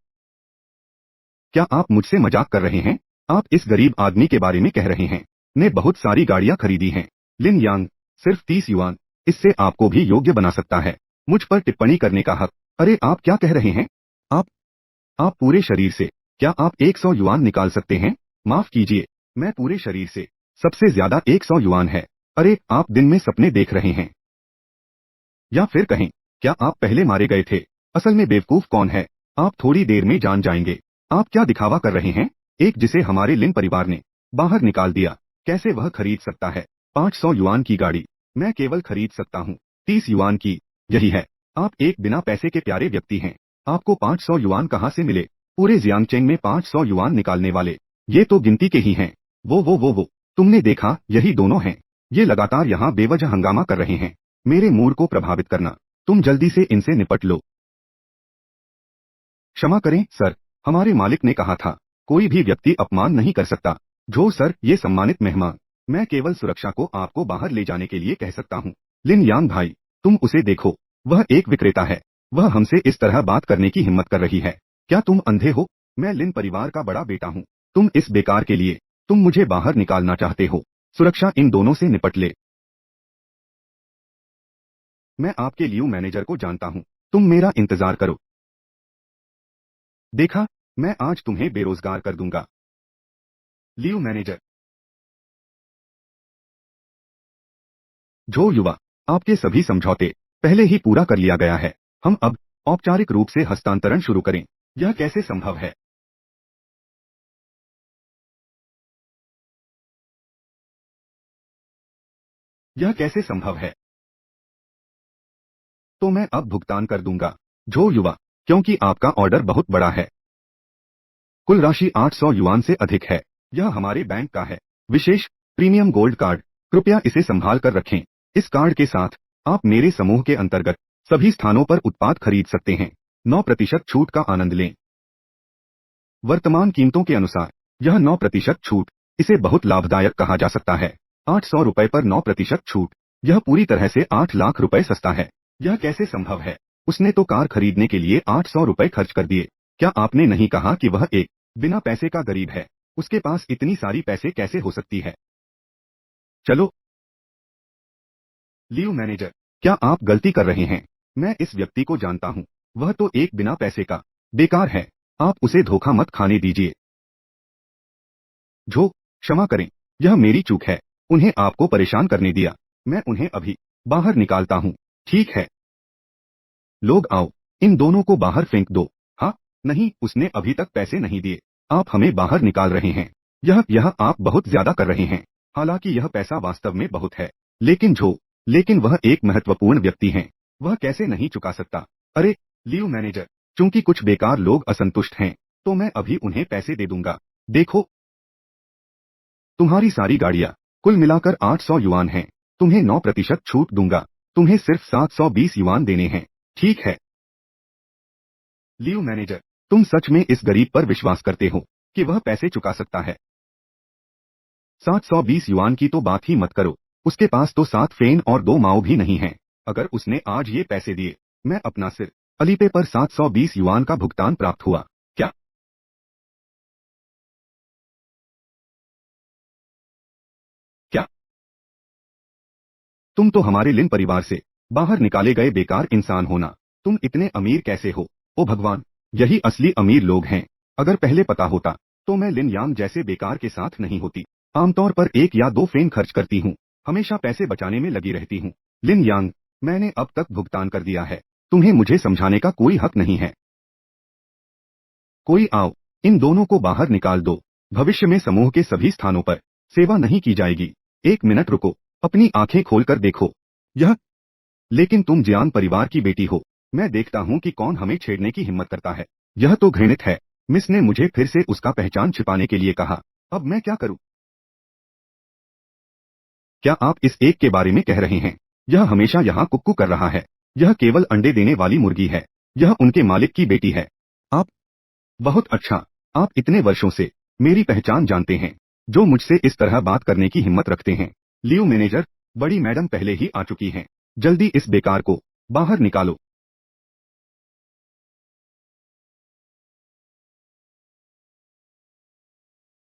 क्या आप मुझसे मजाक कर रहे हैं? आप इस गरीब आदमी के बारे में कह रहे हैं। ने बहुत सारी गाड़ियां खरीदी हैं। लिन यांग, सिर्फ 30 युआन, इससे आपको भी योग्य बना सकता है। मुझ पर टिप्पणी करने का हक। अरे, आप क्या कह रहे हैं? आप आप पूरे शरीर से, क्या आप 100 युआन निकाल सकते हैं? माफ कीजिए, मैं पूरे शरीर से, सबसे ज्यादा 100 युआन है। अरे, आप दिन में सपने देख रहे हैं। या फिर कहें, क्या आप पहले मारे गए थे? असल में बेवकूफ कौन है? आप थोड़ी देर में जान जाएंगे। आप क्या दिखावा कर रहे हैं? एक जिसे हमारे लिन परिवार ने बाहर निकाल दिया, कैसे वह खरीद सकता है 500 युआन की गाड़ी? मैं केवल खरीद सकता हूँ 30 युआन की। यही है। आप एक बिना पैसे के प्यारे व्यक्ति हैं। आपको 500 युआन कहाँ से मिले? पूरे जियांगचेंग में 500 युआन निकालने वाले, ये तो गिनती के ही हैं। वो, तुमने देखा, यही दोनों हैं। ये लगातार यहाँ बेवजह हंगामा कर रहे हैं। मेरे मूड को प्रभावित करना। तुम जल्दी से इनसे निपट लो। क्षमा करें सर, हमारे मालिक ने कहा था, कोई भी व्यक्ति अपमान नहीं कर सकता। जो सर, ये सम्मानित मेहमान, मैं केवल सुरक्षा को आपको बाहर ले जाने के लिए कह सकता हूँ। लिन यांग भाई, तुम उसे देखो, वह एक विक्रेता है। वह हमसे इस तरह बात करने की हिम्मत कर रही है। क्या तुम अंधे हो? मैं लिन परिवार का बड़ा बेटा हूँ। तुम इस बेकार के लिए, तुम मुझे बाहर निकालना चाहते हो। सुरक्षा इन दोनों से निपट ले। मैं आपके लियो मैनेजर को जानता हूँ। तुम मेरा इंतजार करो। देखा, मैं आज तुम्हें बेरोजगार कर दूंगा। लियो मैनेजर। जो युवा, आपके सभी समझौते पहले ही पूरा कर लिया गया है। हम अब औपचारिक रूप से हस्तांतरण शुरू करें। यह कैसे संभव है? यह कैसे संभव है? तो मैं अब भुगतान कर दूंगा। जो युवा, क्योंकि आपका ऑर्डर बहुत बड़ा है। कुल राशि 800 युआन से अधिक है। यह हमारे बैंक का है। विशेष प्रीमियम गोल्ड कार्ड। कृपया इसे संभाल कर रखें। इस कार्ड के साथ आप मेरे समूह के अंतर्गत सभी स्थानों पर उत्पाद खरीद सकते हैं। 9% छूट का आनंद लें। वर्तमान कीमतों के अनुसार यह 9% छूट, इसे बहुत लाभदायक कहा जा सकता है। 800 रुपए पर 9% छूट, यह पूरी तरह से 8 लाख रुपए सस्ता है। यह कैसे संभव है? उसने तो कार खरीदने के लिए 800 रुपए खर्च कर दिए। क्या आपने नहीं कहा कि वह एक बिना पैसे का गरीब है? उसके पास इतनी सारी पैसे कैसे हो सकती है? चलो, लियो मैनेजर, क्या आप गलती कर रहे हैं? मैं इस व्यक्ति को जानता हूँ। वह तो एक बिना पैसे का बेकार है। आप उसे धोखा मत खाने दीजिए। जो, क्षमा करें, यह मेरी चूक है। उन्हें आपको परेशान करने दिया। मैं उन्हें अभी बाहर निकालता हूँ। ठीक है, लोग आओ, इन दोनों को बाहर फेंक दो। हाँ, नहीं, उसने अभी तक पैसे नहीं दिए। आप हमें बाहर निकाल रहे हैं। यह आप बहुत ज्यादा कर रहे हैं। हालांकि यह पैसा वास्तव में बहुत है। लेकिन वह एक महत्वपूर्ण व्यक्ति हैं। वह कैसे नहीं चुका सकता? अरे, लियो मैनेजर, चूंकि कुछ बेकार लोग असंतुष्ट हैं, तो मैं अभी उन्हें पैसे दे दूंगा। देखो, तुम्हारी सारी गाड़ियां कुल मिलाकर 800 युआन हैं। तुम्हें 9% छूट दूंगा। तुम्हें सिर्फ 720 युआन देने हैं। ठीक है, लियो मैनेजर, तुम सच में इस गरीब पर विश्वास करते हो कि वह पैसे चुका सकता है? 720 युआन की तो बात ही मत करो। उसके पास तो 7 फेन और 2 माओ भी नहीं हैं। अगर उसने आज ये पैसे दिए, मैं अपना सिर अलीपे पर 720 युआन का भुगतान प्राप्त हुआ। क्या क्या तुम तो हमारे लिन परिवार से बाहर निकाले गए बेकार इंसान हो ना। तुम इतने अमीर कैसे हो? ओ भगवान, यही असली अमीर लोग हैं। अगर पहले पता होता तो मैं लिन यांग जैसे बेकार के साथ नहीं होती। आमतौर पर 1 या 2 फेन खर्च करती हूँ, हमेशा पैसे बचाने में लगी रहती हूँ। लिन यांग, मैंने अब तक भुगतान कर दिया है, तुम्हें मुझे समझाने का कोई हक नहीं है। कोई आओ, इन दोनों को बाहर निकाल दो। भविष्य में समूह के सभी स्थानों पर सेवा नहीं की जाएगी। 1 मिनट रुको, अपनी आंखें खोलकर देखो। यह लेकिन तुम जियान परिवार की बेटी हो। मैं देखता हूँ कि कौन हमें छेड़ने की हिम्मत करता है। यह तो घृणित है। मिस ने मुझे फिर से उसका पहचान छिपाने के लिए कहा। अब मैं क्या करूं? क्या आप इस एक के बारे में कह रहे हैं? यह हमेशा यहाँ कुक्कू कर रहा है। यह केवल अंडे देने वाली मुर्गी है। यह उनके मालिक की बेटी है। आप? बहुत अच्छा। आप इतने वर्षों से मेरी पहचान जानते हैं। जो मुझसे इस तरह बात करने की हिम्मत रखते हैं। लियो मैनेजर, बड़ी मैडम पहले ही आ चुकी हैं। जल्दी इस बेकार को बाहर निकालो।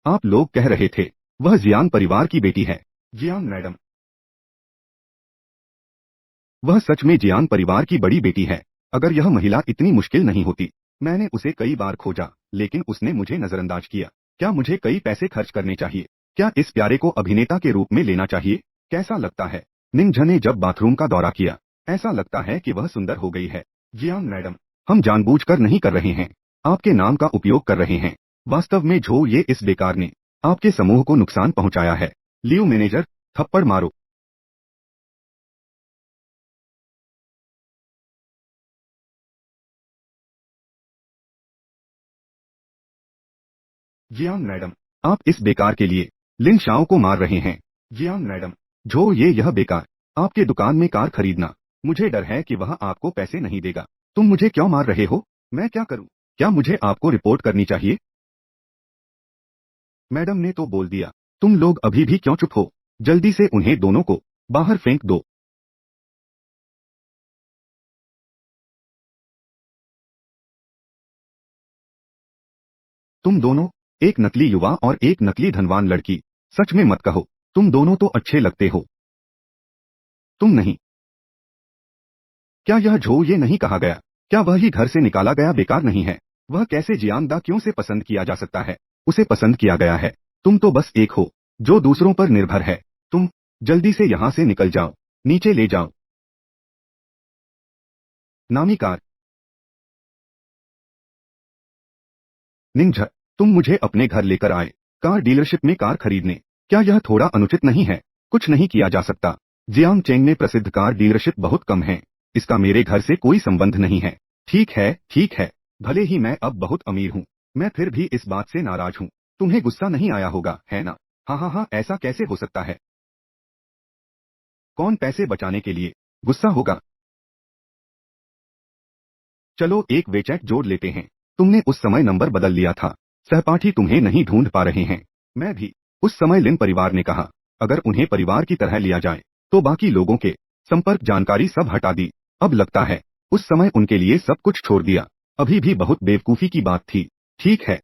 आप लोग कह रहे थे वह जियांग परिवार की बेटी है। जियांग मैडम, वह सच में जियांग परिवार की बड़ी बेटी है। अगर यह महिला इतनी मुश्किल नहीं होती। मैंने उसे कई बार खोजा, लेकिन उसने मुझे नजरअंदाज किया। क्या मुझे कई पैसे खर्च करने चाहिए? क्या इस प्यारे को अभिनेता के रूप में लेना चाहिए? कैसा लगता है? निंजा ने जब बाथरूम का दौरा किया, ऐसा लगता है कि वह सुंदर हो गई है। जियांग मैडम, हम जानबूझकर नहीं कर रहे हैं। आपके नाम का उपयोग कर रहे हैं। वास्तव में जो ये इस बेकार ने आपके समूह को नुकसान पहुंचाया है। लियो मैनेजर, थप्पड़ मारो। जियांग मैडम, आप इस बेकार के लिए लिन शाओ को मार रहे हैं। जियांग मैडम, जो ये यह बेकार आपके दुकान में कार खरीदना, मुझे डर है कि वह आपको पैसे नहीं देगा। तुम मुझे क्यों मार रहे हो? मैं क्या करूं? क्या मुझे आपको रिपोर्ट करनी चाहिए? मैडम ने तो बोल दिया। तुम लोग अभी भी क्यों चुप हो? जल्दी से उन्हें दोनों को बाहर फेंक दो। तुम दोनों, एक नकली युवा और एक नकली धनवान लड़की। सच में मत कहो, तुम दोनों तो अच्छे लगते हो। तुम नहीं। क्या यह झो ये नहीं कहा गया? क्या वह ही घर से निकाला गया बेकार नहीं है? वह कैसे जियांगदा क्यों से पसंद किया जा सकता है? उसे पसंद किया गया है। तुम तो बस एक हो जो दूसरों पर निर्भर है। तुम जल्दी से यहाँ से निकल जाओ। नीचे ले जाओ। नामी कार। निंजा, तुम मुझे अपने घर लेकर आए, कार डीलरशिप में कार खरीदने। क्या यह थोड़ा अनुचित नहीं है? कुछ नहीं किया जा सकता। जियांग चेंग में प्रसिद्ध कार डीलरशिप बहुत कम है। इसका मेरे घर से कोई संबंध नहीं है। ठीक है, ठीक है। भले ही मैं अब बहुत अमीर हूँ, मैं फिर भी इस बात से नाराज हूँ। तुम्हें गुस्सा नहीं आया होगा, है ना? हाँ हाँ हाँ, ऐसा कैसे हो सकता है? कौन पैसे बचाने के लिए गुस्सा होगा? चलो एक वेचैट जोड़ लेते हैं। तुमने उस समय नंबर बदल लिया था। सहपाठी तुम्हें नहीं ढूंढ पा रहे हैं। मैं भी। उस समय लिन परिवार ने कहा, अगर उन्हें परिवार की तरह लिया जाए, तो बाकी लोगों के संपर्क जानकारी सब हटा दी। अब लगता है उस समय उनके लिए सब कुछ छोड़ दिया। अभी भी बहुत बेवकूफी की बात थी। ठीक है।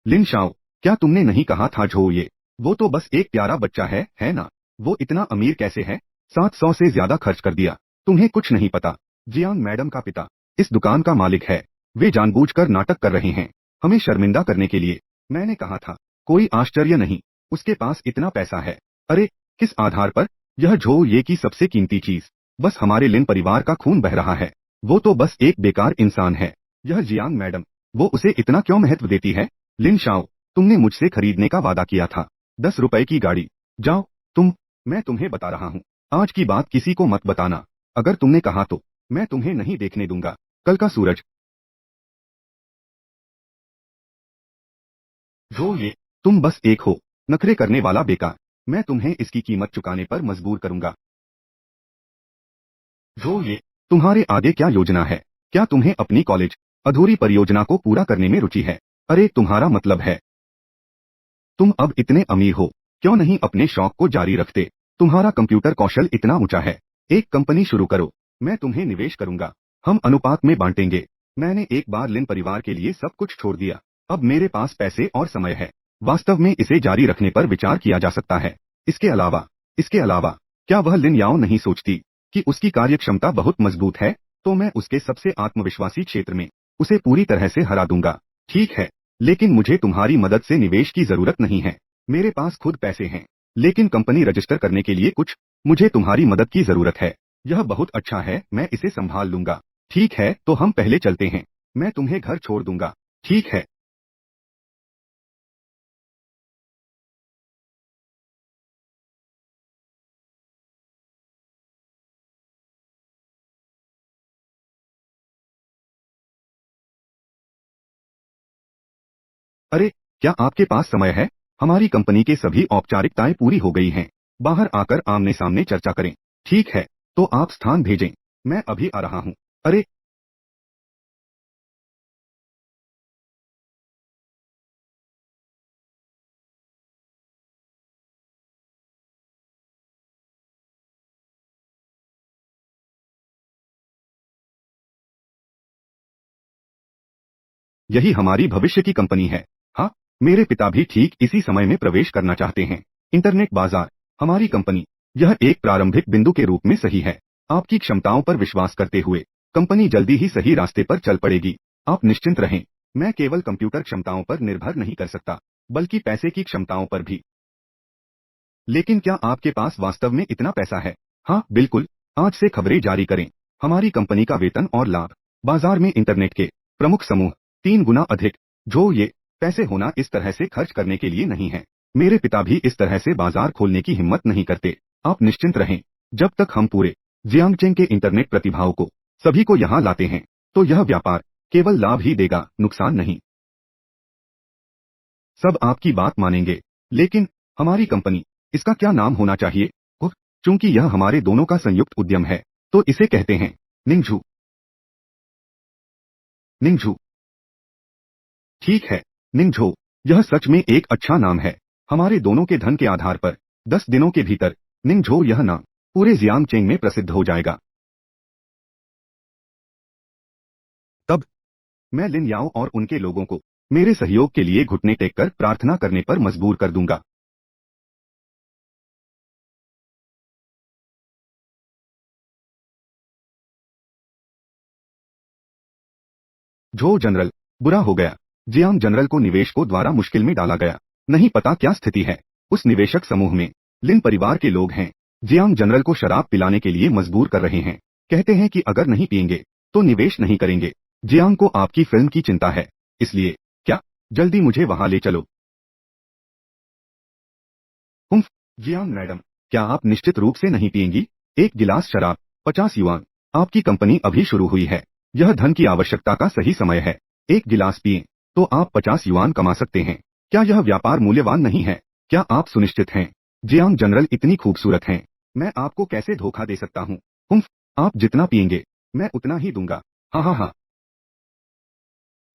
लिन शाओ, क्या तुमने नहीं कहा था झो ये? वो तो बस एक प्यारा बच्चा है ना? वो इतना अमीर कैसे है? 700 से ज्यादा खर्च कर दिया। तुम्हें कुछ नहीं पता। जियांग मैडम का पिता इस दुकान का मालिक है। वे जानबूझकर नाटक कर रहे हैं, हमें शर्मिंदा करने के लिए। मैंने कहा था, कोई आश्चर्य नहीं, उसके पास इतना पैसा है। अरे, किस आधार पर? यह झो ये की सबसे कीमती चीज बस हमारे लिन परिवार का खून बह रहा है। वो तो बस एक बेकार इंसान है। यह जियांग मैडम, वो उसे इतना क्यों महत्व देती है? लिन शाओ, तुमने मुझसे खरीदने का वादा किया था। 10 रुपए की गाड़ी। जाओ। तुम। मैं तुम्हें बता रहा हूँ, आज की बात किसी को मत बताना। अगर तुमने कहा तो मैं तुम्हें नहीं देखने दूंगा। कल का सूरज। जो ये तुम बस एक हो नखरे करने वाला बेकार। मैं तुम्हें इसकी कीमत चुकाने पर मजबूर करूंगा। जो ये तुम्हारे आगे क्या योजना है? क्या तुम्हें अपनी कॉलेज अधूरी परियोजना को पूरा करने में रुचि है? अरे, तुम्हारा मतलब है तुम अब इतने अमीर हो, क्यों नहीं अपने शौक को जारी रखते? तुम्हारा कंप्यूटर कौशल इतना ऊंचा है, एक कंपनी शुरू करो। मैं तुम्हें निवेश करूंगा। हम अनुपात में बांटेंगे। मैंने एक बार लिन परिवार के लिए सब कुछ छोड़ दिया। अब मेरे पास पैसे और समय है। वास्तव में इसे जारी रखने पर विचार किया जा सकता है। इसके अलावा क्या वह लिन याओ नहीं सोचती कि उसकी कार्यक्षमता बहुत मजबूत है, तो मैं उसके सबसे आत्मविश्वासी क्षेत्र में उसे पूरी तरह से हरा दूंगा। ठीक है, लेकिन मुझे तुम्हारी मदद से निवेश की जरूरत नहीं है। मेरे पास खुद पैसे हैं, लेकिन कंपनी रजिस्टर करने के लिए मुझे तुम्हारी मदद की जरूरत है। यह बहुत अच्छा है, मैं इसे संभाल लूंगा। ठीक है, तो हम पहले चलते हैं। मैं तुम्हें घर छोड़ दूंगा। ठीक है। अरे, क्या आपके पास समय है? हमारी कंपनी के सभी औपचारिकताएं पूरी हो गई हैं। बाहर आकर आमने सामने चर्चा करें। ठीक है, तो आप स्थान भेजें। मैं अभी आ रहा हूँ। अरे, यही हमारी भविष्य की कंपनी है। हाँ, मेरे पिता भी ठीक इसी समय में प्रवेश करना चाहते हैं। इंटरनेट बाजार, हमारी कंपनी, यह एक प्रारंभिक बिंदु के रूप में सही है। आपकी क्षमताओं पर विश्वास करते हुए कंपनी जल्दी ही सही रास्ते पर चल पड़ेगी। आप निश्चिंत रहें। मैं केवल कंप्यूटर क्षमताओं पर निर्भर नहीं कर सकता, बल्कि पैसे की क्षमताओं पर भी। लेकिन क्या आपके पास वास्तव में इतना पैसा है? हाँ, बिल्कुल। आज से खबरें जारी करें। हमारी कंपनी का वेतन और लाभ, बाजार में इंटरनेट के प्रमुख समूह, 3 गुना अधिक। जो ये पैसे होना इस तरह से खर्च करने के लिए नहीं है। मेरे पिता भी इस तरह से बाजार खोलने की हिम्मत नहीं करते। आप निश्चिंत रहें। जब तक हम पूरे जियांगचेंग के इंटरनेट प्रतिभाओं को सभी को यहाँ लाते हैं, तो यह व्यापार केवल लाभ ही देगा, नुकसान नहीं। सब आपकी बात मानेंगे, लेकिन हमारी कंपनी, इसका क्या नाम होना चाहिए? ओह, चूंकि यह हमारे दोनों का संयुक्त उद्यम है, तो इसे कहते हैं निंगझू। निंगझू। ठीक है, निंगझो। यह सच में एक अच्छा नाम है। हमारे दोनों के धन के आधार पर 10 दिनों के भीतर निंगझो यह नाम पूरे जियांगचेंग में प्रसिद्ध हो जाएगा। तब मैं लिन याओ और उनके लोगों को मेरे सहयोग के लिए घुटने टेक कर प्रार्थना करने पर मजबूर कर दूंगा। जो जनरल, बुरा हो गया। जियांग जनरल को निवेशकों द्वारा मुश्किल में डाला गया। नहीं पता क्या स्थिति है। उस निवेशक समूह में लिन परिवार के लोग हैं। जियांग जनरल को शराब पिलाने के लिए मजबूर कर रहे हैं। कहते हैं कि अगर नहीं पिएंगे तो निवेश नहीं करेंगे। जियांग को आपकी फिल्म की चिंता है, इसलिए क्या जल्दी मुझे वहां ले चलो। उम्फ, जियांग मैडम, क्या आप निश्चित रूप से नहीं पिएंगी? एक गिलास शराब, 50 युआन। आपकी कंपनी अभी शुरू हुई है। यह धन की आवश्यकता का सही समय है। एक गिलास पिए तो आप 50 युआन कमा सकते हैं। क्या यह व्यापार मूल्यवान नहीं है? क्या आप सुनिश्चित हैं? जियांग जनरल इतनी खूबसूरत हैं। मैं आपको कैसे धोखा दे सकता हूँ? उम्फ, आप जितना पिएंगे मैं उतना ही दूंगा। हाँ हाँ हाँ,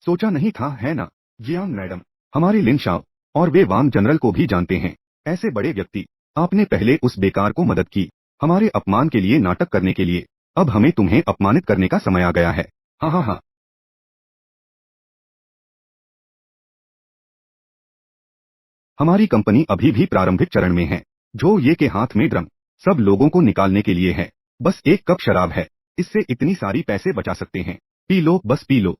सोचा नहीं था, है ना? जियांग मैडम, हमारे लिन शाओ और वे वांग जनरल को भी जानते हैं। ऐसे बड़े व्यक्ति, आपने पहले उस बेकार को मदद की, हमारे अपमान के लिए नाटक करने के लिए। अब हमें तुम्हें अपमानित करने का समय आ गया है। हाँ हाँ हाँ, हमारी कंपनी अभी भी प्रारंभिक चरण में है। जो ये के हाथ में ड्रम सब लोगों को निकालने के लिए है। बस एक कप शराब है, इससे इतनी सारी पैसे बचा सकते हैं। पी लो, बस पी लो।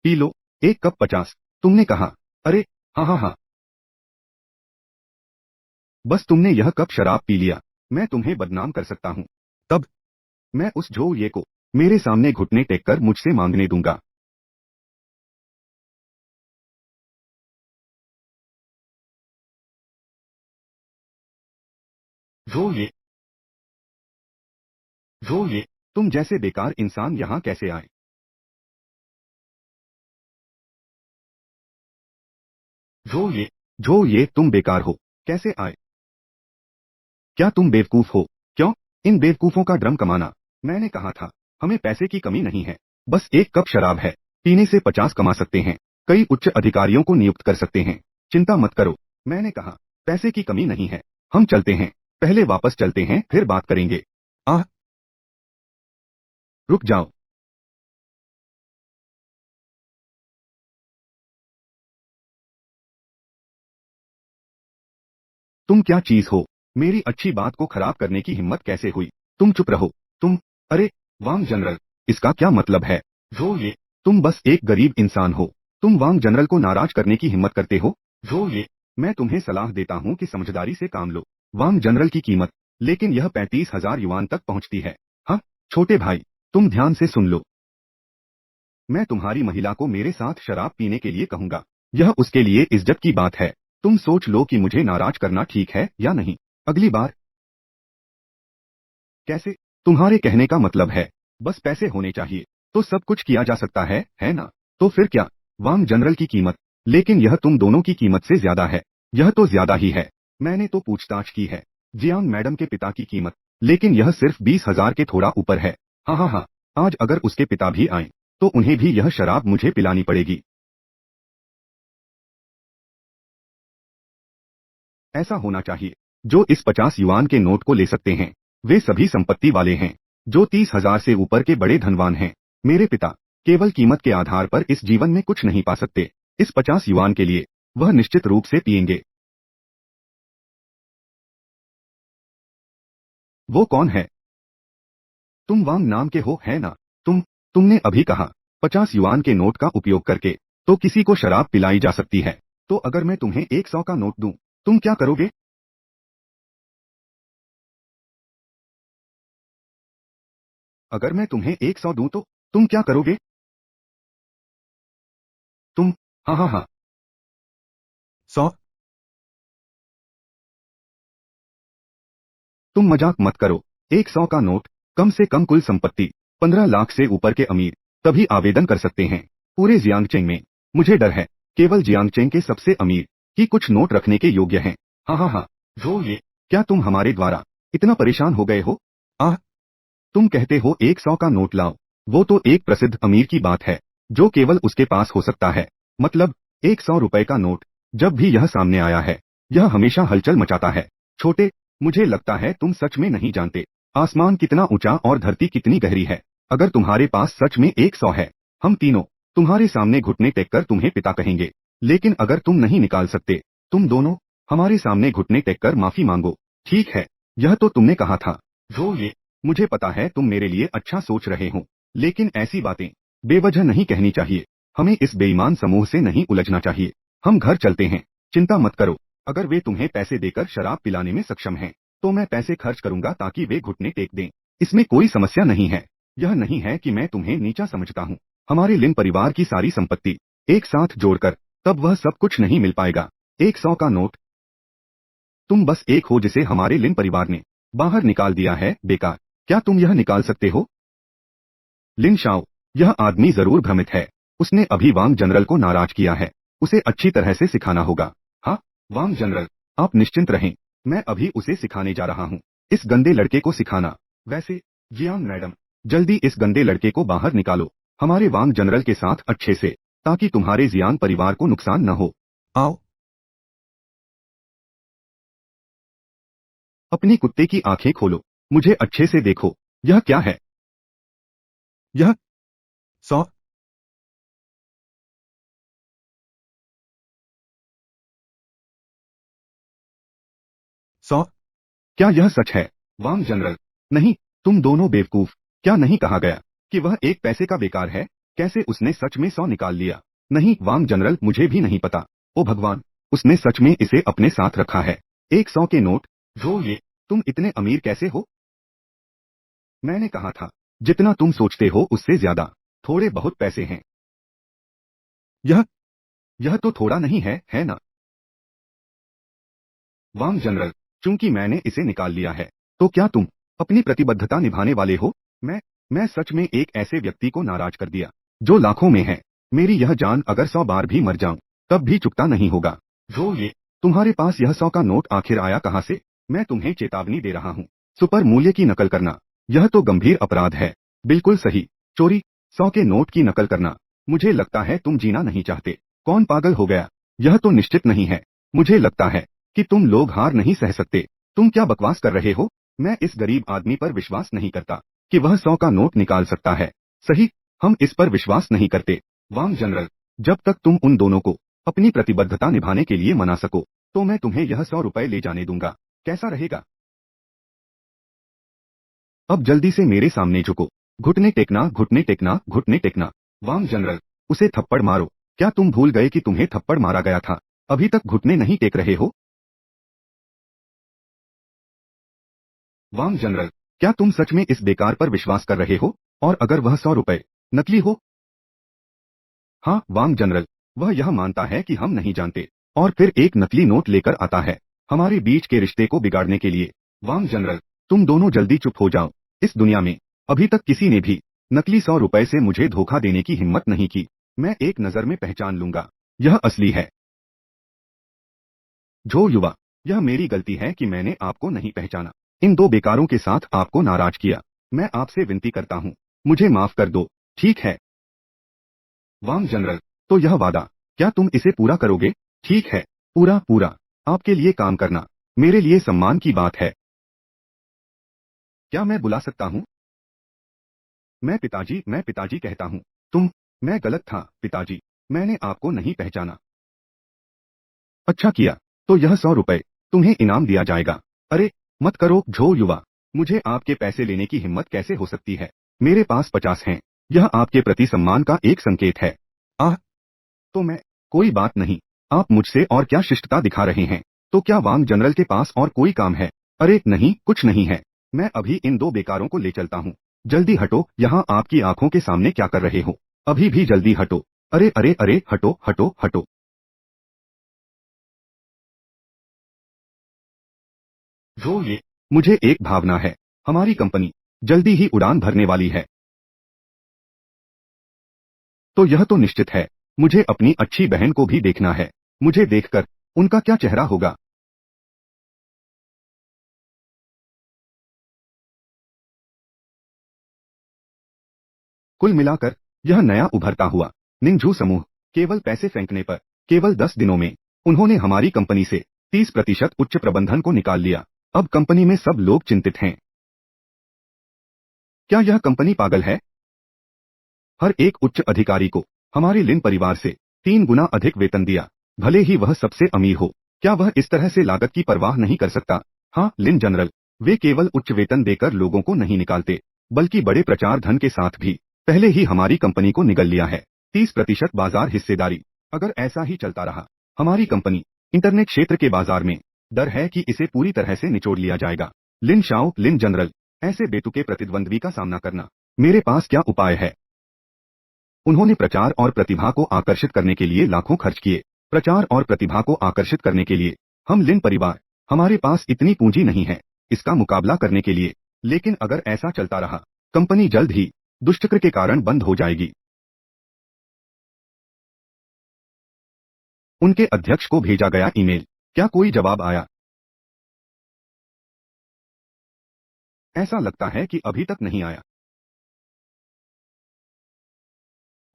P low. एक कप 50, तुमने कहा। अरे, हाँ हाँ हाँ, बस तुमने यह कप शराब पी लिया, मैं तुम्हें बदनाम कर सकता हूँ। तब मैं उस झो ये को मेरे सामने घुटने टेक कर मुझसे मांगने दूंगा। झो ये, झो ये, तुम जैसे बेकार इंसान यहाँ कैसे आए? झो ये, झो ये, तुम बेकार हो, कैसे आए? क्या तुम बेवकूफ हो? क्यों? इन बेवकूफों का ड्रम कमाना। मैंने कहा था, हमें पैसे की कमी नहीं है। बस एक कप शराब है, पीने से 50 कमा सकते हैं। कई उच्च अधिकारियों को नियुक्त कर सकते हैं। चिंता मत करो। मैंने कहा, पैसे की कमी नहीं है। हम चलते हैं। पहले वापस चलते हैं, फिर बात करेंगे। आह, रुक जाओ। तुम क्या चीज हो? मेरी अच्छी बात को खराब करने की हिम्मत कैसे हुई? तुम चुप रहो। तुम, अरे वांग जनरल, इसका क्या मतलब है? जो ये, तुम बस एक गरीब इंसान हो। तुम वांग जनरल को नाराज करने की हिम्मत करते हो? जो ये, मैं तुम्हें सलाह देता हूँ कि समझदारी से काम लो। वांग जनरल की कीमत, लेकिन यह 35,000 युआन तक पहुंचती है। हाँ, छोटे भाई, तुम ध्यान से सुन लो। मैं तुम्हारी महिला को मेरे साथ शराब पीने के लिए कहूंगा। यह उसके लिए इज्जत की बात है। तुम सोच लो कि मुझे नाराज करना ठीक है या नहीं। अगली बार कैसे? तुम्हारे कहने का मतलब है बस पैसे होने चाहिए तो सब कुछ किया जा सकता है ना? तो फिर क्या? वांग जनरल की कीमत, लेकिन यह तुम दोनों की कीमत से ज्यादा है। यह तो ज्यादा ही है। मैंने तो पूछताछ की है जियांग मैडम के पिता की कीमत, लेकिन यह सिर्फ 20,000 के थोड़ा ऊपर है। हाँ हाँ हाँ, आज अगर उसके पिता भी आए तो उन्हें भी यह शराब मुझे पिलानी पड़ेगी। ऐसा होना चाहिए। जो इस 50 युआन के नोट को ले सकते हैं वे सभी संपत्ति वाले हैं। जो 30,000 से ऊपर के बड़े धनवान हैं। मेरे पिता केवल कीमत के आधार पर इस जीवन में कुछ नहीं पा सकते। इस 50 युआन के लिए वह निश्चित रूप से पिएंगे। वो कौन है? तुम वांग नाम के हो, है ना? तुमने अभी कहा 50 युआन के नोट का उपयोग करके तो किसी को शराब पिलाई जा सकती है। तो अगर मैं तुम्हें 100 का नोट दूं, तुम क्या करोगे? अगर मैं तुम्हें 100 दूं तो तुम क्या करोगे? तुम, हाँ हाँ हाँ, 100। तुम मजाक मत करो। 100 का नोट, कम से कम कुल संपत्ति 15 लाख से ऊपर के अमीर तभी आवेदन कर सकते हैं पूरे जियांगचेंग में। मुझे डर है केवल जियांगचेंग के सबसे अमीर ही कुछ नोट रखने के योग्य हैं। हाँ हाँ हाँ, जो ये, क्या तुम हमारे द्वारा इतना परेशान हो गए हो? आह, तुम कहते हो 100 का नोट लाओ। वो तो एक प्रसिद्ध अमीर की बात है जो केवल उसके पास हो सकता है। मतलब 100 रुपए का नोट, जब भी यह सामने आया है यह हमेशा हलचल मचाता है। छोटे, मुझे लगता है तुम सच में नहीं जानते आसमान कितना ऊंचा और धरती कितनी गहरी है। अगर तुम्हारे पास सच में 100 है, हम तीनों तुम्हारे सामने घुटने टेक कर तुम्हें पिता कहेंगे। लेकिन अगर तुम नहीं निकाल सकते, तुम दोनों हमारे सामने घुटने टेक कर माफी मांगो। ठीक है, यह तो तुमने कहा था। जो ये, मुझे पता है तुम मेरे लिए अच्छा सोच रहे हो, लेकिन ऐसी बातें बेवजह नहीं कहनी चाहिए। हमें इस बेईमान समूह से नहीं उलझना चाहिए। हम घर चलते हैं। चिंता मत करो। अगर वे तुम्हें पैसे देकर शराब पिलाने में सक्षम हैं, तो मैं पैसे खर्च करूंगा ताकि वे घुटने टेक दें। इसमें कोई समस्या नहीं है। यह नहीं है कि मैं तुम्हें नीचा समझता हूँ। हमारे लिन परिवार की सारी संपत्ति एक साथ जोड़कर तब वह सब कुछ नहीं मिल पाएगा। 100 का नोट, तुम बस एक हो जिसे हमारे लिन परिवार ने बाहर निकाल दिया है। बेकार। क्या तुम यह निकाल सकते हो? लिन शाओ, यह आदमी जरूर भ्रमित है। उसने अभी वांग जनरल को नाराज किया है। उसे अच्छी तरह से सिखाना होगा। हाँ, वांग जनरल, आप निश्चिंत रहें। मैं अभी उसे सिखाने जा रहा हूँ। इस गंदे लड़के को सिखाना। वैसे जियांग मैडम, जल्दी इस गंदे लड़के को बाहर निकालो हमारे वांग जनरल के साथ अच्छे से, ताकि तुम्हारे जियांग परिवार को नुकसान न हो। आओ। अपनी कुत्ते की आंखें खोलो। मुझे अच्छे से देखो। यह क्या है? यह 100। 100? क्या यह सच है? वांग जनरल, नहीं, तुम दोनों बेवकूफ। क्या नहीं कहा गया कि वह एक पैसे का बेकार है? कैसे उसने सच में 100 निकाल लिया? नहीं वांग जनरल, मुझे भी नहीं पता। ओ भगवान, उसने सच में इसे अपने साथ रखा है। 100 के नोट। जो ये, तुम इतने अमीर कैसे हो? मैंने कहा था जितना तुम सोचते हो उससे ज्यादा थोड़े बहुत पैसे हैं। यह यह तो थोड़ा नहीं है ना? वांग जनरल, चूंकि मैंने इसे निकाल लिया है, तो क्या तुम अपनी प्रतिबद्धता निभाने वाले हो? मैं सच में एक ऐसे व्यक्ति को नाराज कर दिया जो लाखों में है। मेरी यह जान अगर 100 बार भी मर जाऊं तब भी चुकता नहीं होगा। जो ये, तुम्हारे पास यह 100 का नोट आखिर आया कहां से? मैं तुम्हें चेतावनी दे रहा हूँ। सुपर मूल्य की नकल करना, यह तो गंभीर अपराध है। बिल्कुल सही। चोरी, 100 के नोट की नकल करना। मुझे लगता है तुम जीना नहीं चाहते। कौन पागल हो गया? यह तो निश्चित नहीं है। मुझे लगता है कि तुम लोग हार नहीं सह सकते। तुम क्या बकवास कर रहे हो? मैं इस गरीब आदमी पर विश्वास नहीं करता। कि वह 100 का नोट निकाल सकता है। सही, हम इस पर विश्वास नहीं करते। वांग जनरल, जब तक तुम उन दोनों को अपनी प्रतिबद्धता निभाने के लिए मना सको, तो मैं तुम्हें यह 100 रुपए ले जाने दूंगा। कैसा रहेगा? अब जल्दी से मेरे सामने झुको। घुटने टेकना, घुटने टेकना, घुटने टेकना। वांग जनरल, उसे थप्पड़ मारो। क्या तुम भूल गए कि तुम्हें थप्पड़ मारा गया था? अभी तक घुटने नहीं टेक रहे हो? वांग जनरल, क्या तुम सच में इस बेकार पर विश्वास कर रहे हो? और अगर वह 100 रुपए नकली हो? हाँ वांग जनरल, वह यह मानता है कि हम नहीं जानते, और फिर एक नकली नोट लेकर आता है हमारे बीच के रिश्ते को बिगाड़ने के लिए। वांग जनरल, तुम दोनों जल्दी चुप हो जाओ। इस दुनिया में अभी तक किसी ने भी नकली 100 रुपए से मुझे धोखा देने की हिम्मत नहीं की। मैं एक नजर में पहचान लूंगा, यह असली है। जो युवा, यह मेरी गलती है कि मैंने आपको नहीं पहचाना। इन दो बेकारों के साथ आपको नाराज किया। मैं आपसे विनती करता हूँ, मुझे माफ कर दो, ठीक है? वांग जनरल, तो यह वादा, क्या तुम इसे पूरा करोगे? ठीक है, पूरा पूरा। आपके लिए काम करना मेरे लिए सम्मान की बात है। क्या मैं बुला सकता हूँ? मैं पिताजी कहता हूँ। मैं गलत था पिताजी, मैंने आपको नहीं पहचाना। अच्छा किया, तो यह 100 रुपए तुम्हें इनाम दिया जाएगा। अरे मत करो झो युवा, मुझे आपके पैसे लेने की हिम्मत कैसे हो सकती है? मेरे पास 50 हैं। यह आपके प्रति सम्मान का एक संकेत है। आह, तो मैं, कोई बात नहीं। आप मुझसे और क्या शिष्टता दिखा रहे हैं? तो क्या वांग जनरल के पास और कोई काम है? अरे नहीं, कुछ नहीं है। मैं अभी इन दो बेकारों को ले चलता हूँ। जल्दी हटो, यहाँ आपकी आंखों के सामने क्या कर रहे हो? अभी भी जल्दी हटो। अरे अरे अरे, हटो हटो हटो। जो ये, मुझे एक भावना है, हमारी कंपनी जल्दी ही उड़ान भरने वाली है। तो यह तो निश्चित है, मुझे अपनी अच्छी बहन को भी देखना है। मुझे देखकर उनका क्या चेहरा होगा? कुल मिलाकर यह नया उभरता हुआ निंजू समूह केवल पैसे फेंकने पर केवल 10 दिनों में उन्होंने हमारी कंपनी से 30% उच्च प्रबंधन को निकाल लिया। अब कंपनी में सब लोग चिंतित हैं। क्या यह कंपनी पागल है? हर एक उच्च अधिकारी को हमारे लिन परिवार से 3 गुना अधिक वेतन दिया, भले ही वह सबसे अमीर हो। क्या वह इस तरह से लागत की परवाह नहीं कर सकता? हाँ लिन जनरल, वे केवल उच्च वेतन देकर लोगों को नहीं निकालते, बल्कि बड़े प्रचार धन के साथ भी पहले ही हमारी कंपनी को निगल लिया है। 30% बाजार हिस्सेदारी। अगर ऐसा ही चलता रहा, हमारी कंपनी इंटरनेट क्षेत्र के बाजार में, डर है कि इसे पूरी तरह से निचोड़ लिया जाएगा। लिन शाओ, लिन जनरल, ऐसे बेतुके प्रतिद्वंद्वी का सामना करना मेरे पास क्या उपाय है? उन्होंने प्रचार और प्रतिभा को आकर्षित करने के लिए लाखों खर्च किए। प्रचार और प्रतिभा को आकर्षित करने के लिए हम लिन परिवार, हमारे पास इतनी पूंजी नहीं है इसका मुकाबला करने के लिए। लेकिन अगर ऐसा चलता रहा, कंपनी जल्द ही दुष्चक्र के कारण बंद हो जाएगी। उनके अध्यक्ष को भेजा गया ईमेल, क्या कोई जवाब आया? ऐसा लगता है कि अभी तक नहीं आया।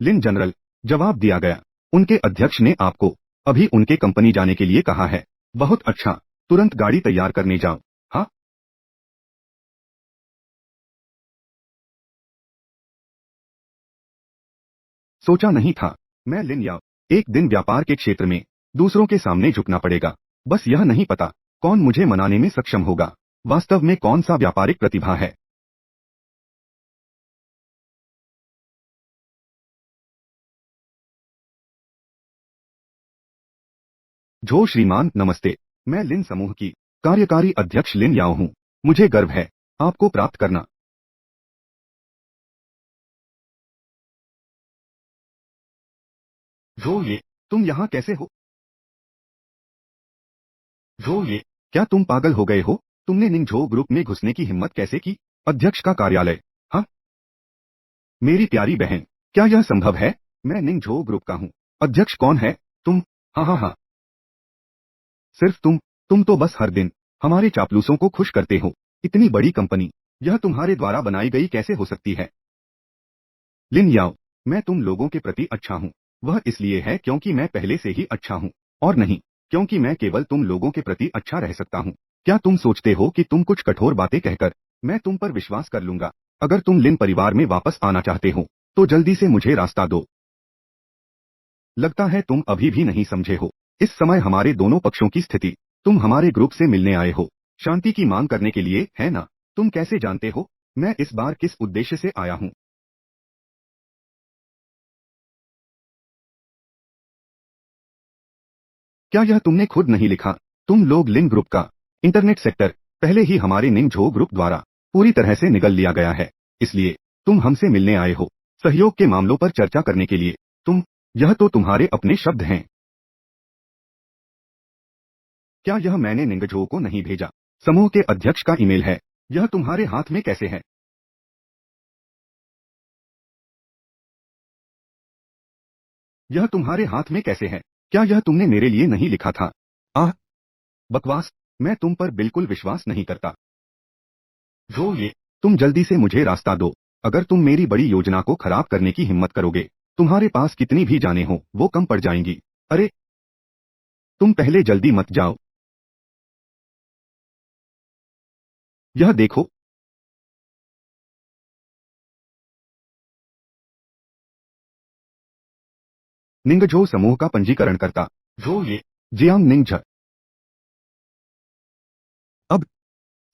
लिन जनरल, जवाब दिया गया। उनके अध्यक्ष ने आपको अभी उनके कंपनी जाने के लिए कहा है। बहुत अच्छा, तुरंत गाड़ी तैयार करने जाओ। हाँ, सोचा नहीं था। मैं लिन याओ, एक दिन व्यापार के क्षेत्र में दूसरों के सामने झुकना पड़ेगा। बस यह नहीं पता कौन मुझे मनाने में सक्षम होगा। वास्तव में कौन सा व्यापारिक प्रतिभा है? जो श्रीमान नमस्ते, मैं लिन समूह की कार्यकारी अध्यक्ष लिन याओ हूँ। मुझे गर्व है आपको प्राप्त करना। जो ये, तुम यहाँ कैसे हो? जो ये, क्या तुम पागल हो गए हो? तुमने निंगझो ग्रुप में घुसने की हिम्मत कैसे की? अध्यक्ष का कार्यालय? हाँ, मेरी प्यारी बहन, क्या यह संभव है? मैं निंगझो ग्रुप का हूँ। अध्यक्ष कौन है? तुम? हाँ हाँ हाँ, सिर्फ तुम तो बस हर दिन हमारे चापलूसों को खुश करते हो। इतनी बड़ी कंपनी, यह तुम्हारे द्वारा बनाई गई कैसे हो सकती है? लिन याओ, मैं तुम लोगों के प्रति अच्छा हूँ। वह इसलिए है क्योंकि मैं पहले से ही अच्छा हूँ, और नहीं क्योंकि मैं केवल तुम लोगों के प्रति अच्छा रह सकता हूँ। क्या तुम सोचते हो कि तुम कुछ कठोर बातें कहकर मैं तुम पर विश्वास कर लूंगा? अगर तुम लिन परिवार में वापस आना चाहते हो तो जल्दी से मुझे रास्ता दो। लगता है तुम अभी भी नहीं समझे हो इस समय हमारे दोनों पक्षों की स्थिति। तुम हमारे ग्रुप से मिलने आए हो, शांति की मांग करने के लिए, है ना? तुम कैसे जानते हो मैं इस बार किस उद्देश्य से आया हूं? क्या यह तुमने खुद नहीं लिखा? तुम लोग लिन ग्रुप का इंटरनेट सेक्टर पहले ही हमारे निंगझो ग्रुप द्वारा पूरी तरह से निगल लिया गया है, इसलिए तुम हमसे मिलने आए हो सहयोग के मामलों पर चर्चा करने के लिए। यह तो तुम्हारे अपने शब्द हैं। क्या यह मैंने निंगझो को नहीं भेजा? समूह के अध्यक्ष का ईमेल है। यह तुम्हारे हाथ में कैसे है? यह तुम्हारे हाथ में कैसे है? क्या यह तुमने मेरे लिए नहीं लिखा था? आह, बकवास। मैं तुम पर बिल्कुल विश्वास नहीं करता। जो ये, तुम जल्दी से मुझे रास्ता दो। अगर तुम मेरी बड़ी योजना को खराब करने की हिम्मत करोगे, तुम्हारे पास कितनी भी जाने हो वो कम पड़ जाएंगी। अरे, तुम पहले जल्दी मत जाओ। यह देखो। निंगझो समूह का पंजीकरण करता। जो ये, जियांग निंगझ। अब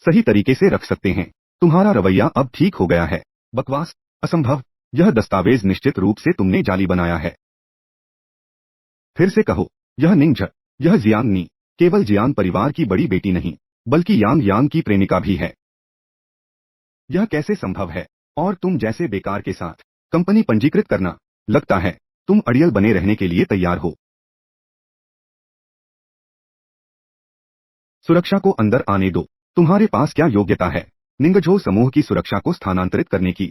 सही तरीके से रख सकते हैं। तुम्हारा रवैया अब ठीक हो गया है। बकवास, असंभव। यह दस्तावेज निश्चित रूप से तुमने जाली बनाया है। फिर से कहो। यह निंगझ, यह जियांगनी केवल जियांग परिवार की बड़ी बेटी नहीं, बल्कि यांग यांग की प्रेमिका भी है। यह कैसे संभव है? और तुम जैसे बेकार के साथ कंपनी पंजीकृत करना, लगता है तुम अड़ियल बने रहने के लिए तैयार हो। सुरक्षा को अंदर आने दो। तुम्हारे पास क्या योग्यता है निंगझो समूह की सुरक्षा को स्थानांतरित करने की?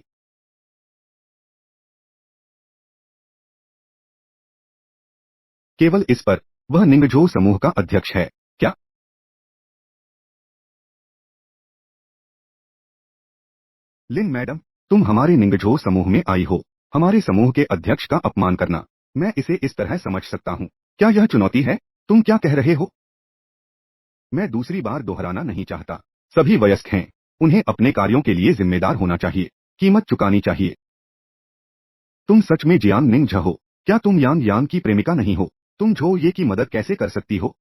केवल इस पर वह निंगझो समूह का अध्यक्ष है क्या? लिन मैडम, तुम हमारे निंगझो समूह में आई हो हमारे समूह के अध्यक्ष का अपमान करना। मैं इसे इस तरह समझ सकता हूँ। क्या यह चुनौती है? तुम क्या कह रहे हो? मैं दूसरी बार दोहराना नहीं चाहता। सभी वयस्क हैं, उन्हें अपने कार्यों के लिए जिम्मेदार होना चाहिए, कीमत चुकानी चाहिए। तुम सच में जियांग निंग झ हो? क्या तुम यांग यांग की प्रेमिका नहीं हो? तुम झो ये की मदद कैसे कर सकती हो?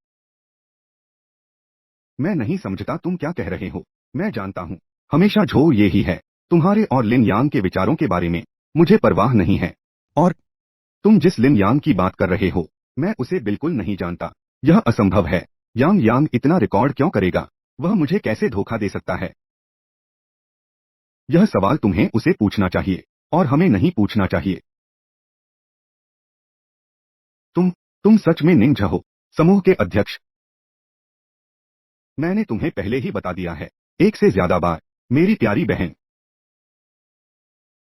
मैं नहीं समझता तुम क्या कह रहे हो। मैं जानता हूँ, हमेशा झो ये ही है। तुम्हारे और लिन यांग के विचारों के बारे में मुझे परवाह नहीं है। और तुम जिस लिन यांग की बात कर रहे हो, मैं उसे बिल्कुल नहीं जानता। यह असंभव है। यांग यांग इतना रिकॉर्ड क्यों करेगा? वह मुझे कैसे धोखा दे सकता है? यह सवाल तुम्हें उसे पूछना चाहिए और हमें नहीं पूछना चाहिए। तुम तुम सच में निंग झ हो? समूह के अध्यक्ष। मैंने तुम्हें पहले ही बता दिया है, एक से ज्यादा बार, मेरी प्यारी बहन।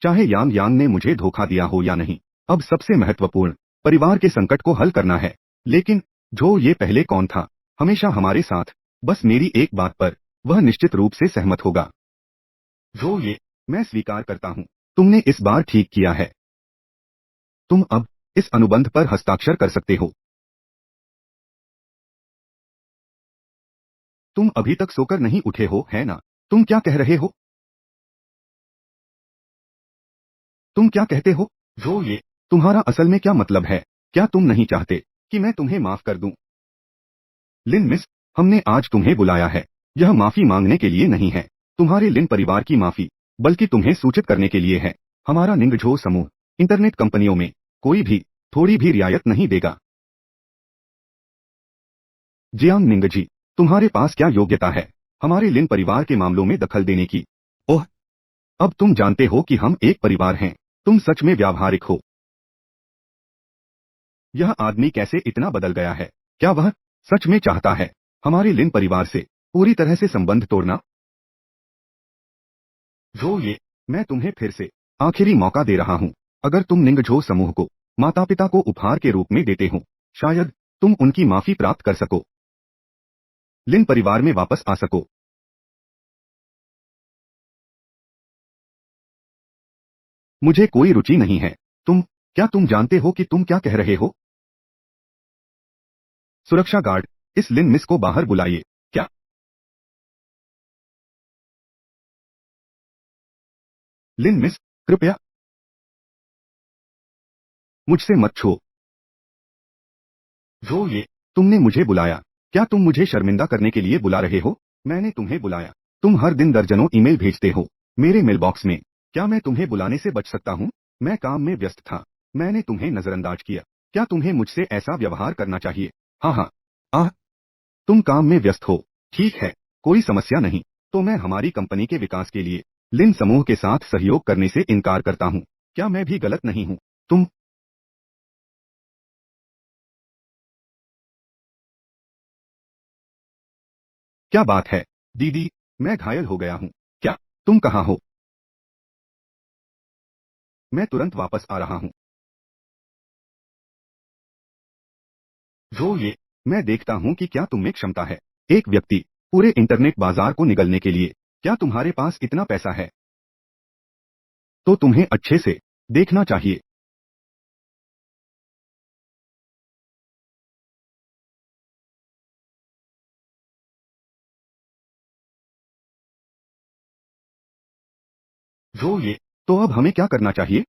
चाहे यांग यांग ने मुझे धोखा दिया हो या नहीं, अब सबसे महत्वपूर्ण परिवार के संकट को हल करना है। लेकिन जो ये पहले कौन था हमेशा हमारे साथ? बस मेरी एक बात पर वह निश्चित रूप से सहमत होगा। जो ये, मैं स्वीकार करता हूँ, तुमने इस बार ठीक किया है। तुम अब इस अनुबंध पर हस्ताक्षर कर सकते हो। तुम अभी तक सोकर नहीं उठे हो, है ना? तुम क्या कह रहे हो? तुम क्या कहते हो? जो ये, तुम्हारा असल में क्या मतलब है? क्या तुम नहीं चाहते कि मैं तुम्हें माफ कर दूं? लिन मिस, हमने आज तुम्हें बुलाया है, यह माफी मांगने के लिए नहीं है, तुम्हारे लिन परिवार की माफी, बल्कि तुम्हें सूचित करने के लिए है। हमारा निंगझो समूह इंटरनेट कंपनियों में कोई भी थोड़ी भी रियायत नहीं देगा। जियांग निंगजी, तुम्हारे पास क्या योग्यता है हमारे लिन परिवार के मामलों में दखल देने की? ओह, अब तुम जानते हो कि हम एक परिवार हैं। तुम सच में व्यावहारिक हो। यह आदमी कैसे इतना बदल गया है? क्या वह सच में चाहता है हमारे लिन परिवार से पूरी तरह से संबंध तोड़ना? जो ये, मैं तुम्हें फिर से आखिरी मौका दे रहा हूँ। अगर तुम निंगझो समूह को माता पिता को उपहार के रूप में देते हो, शायद तुम उनकी माफी प्राप्त कर सको, लिन परिवार में वापस आ सको। मुझे कोई रुचि नहीं है। क्या तुम जानते हो कि तुम क्या कह रहे हो? सुरक्षा गार्ड, इस लिन मिस को बाहर बुलाइए। क्या लिन मिस, कृपया मुझसे मत छो। जो ये तुमने मुझे बुलाया, क्या तुम मुझे शर्मिंदा करने के लिए बुला रहे हो? मैंने तुम्हें बुलाया। तुम हर दिन दर्जनों ईमेल भेजते हो मेरे मेलबॉक्स में। क्या मैं तुम्हें बुलाने से बच सकता हूँ? मैं काम में व्यस्त था। मैंने तुम्हें नजरअंदाज किया। क्या तुम्हें मुझसे ऐसा व्यवहार करना चाहिए? हाँ हाँ। आह, तुम काम में व्यस्त हो। ठीक है, कोई समस्या नहीं। तो मैं हमारी कंपनी के विकास के लिए लिन समूह के साथ सहयोग करने से इनकार करता हूँ। क्या मैं भी गलत नहीं हूँ? तुम क्या बात है? दीदी, मैं घायल हो गया हूँ। क्या तुम कहाँ हो? मैं तुरंत वापस आ रहा हूँ। जो ये मैं देखता हूँ कि क्या तुम में क्षमता है। एक व्यक्ति पूरे इंटरनेट बाजार को निगलने के लिए। क्या तुम्हारे पास इतना पैसा है? तो तुम्हें अच्छे से देखना चाहिए। जो ये तो अब हमें क्या करना चाहिए?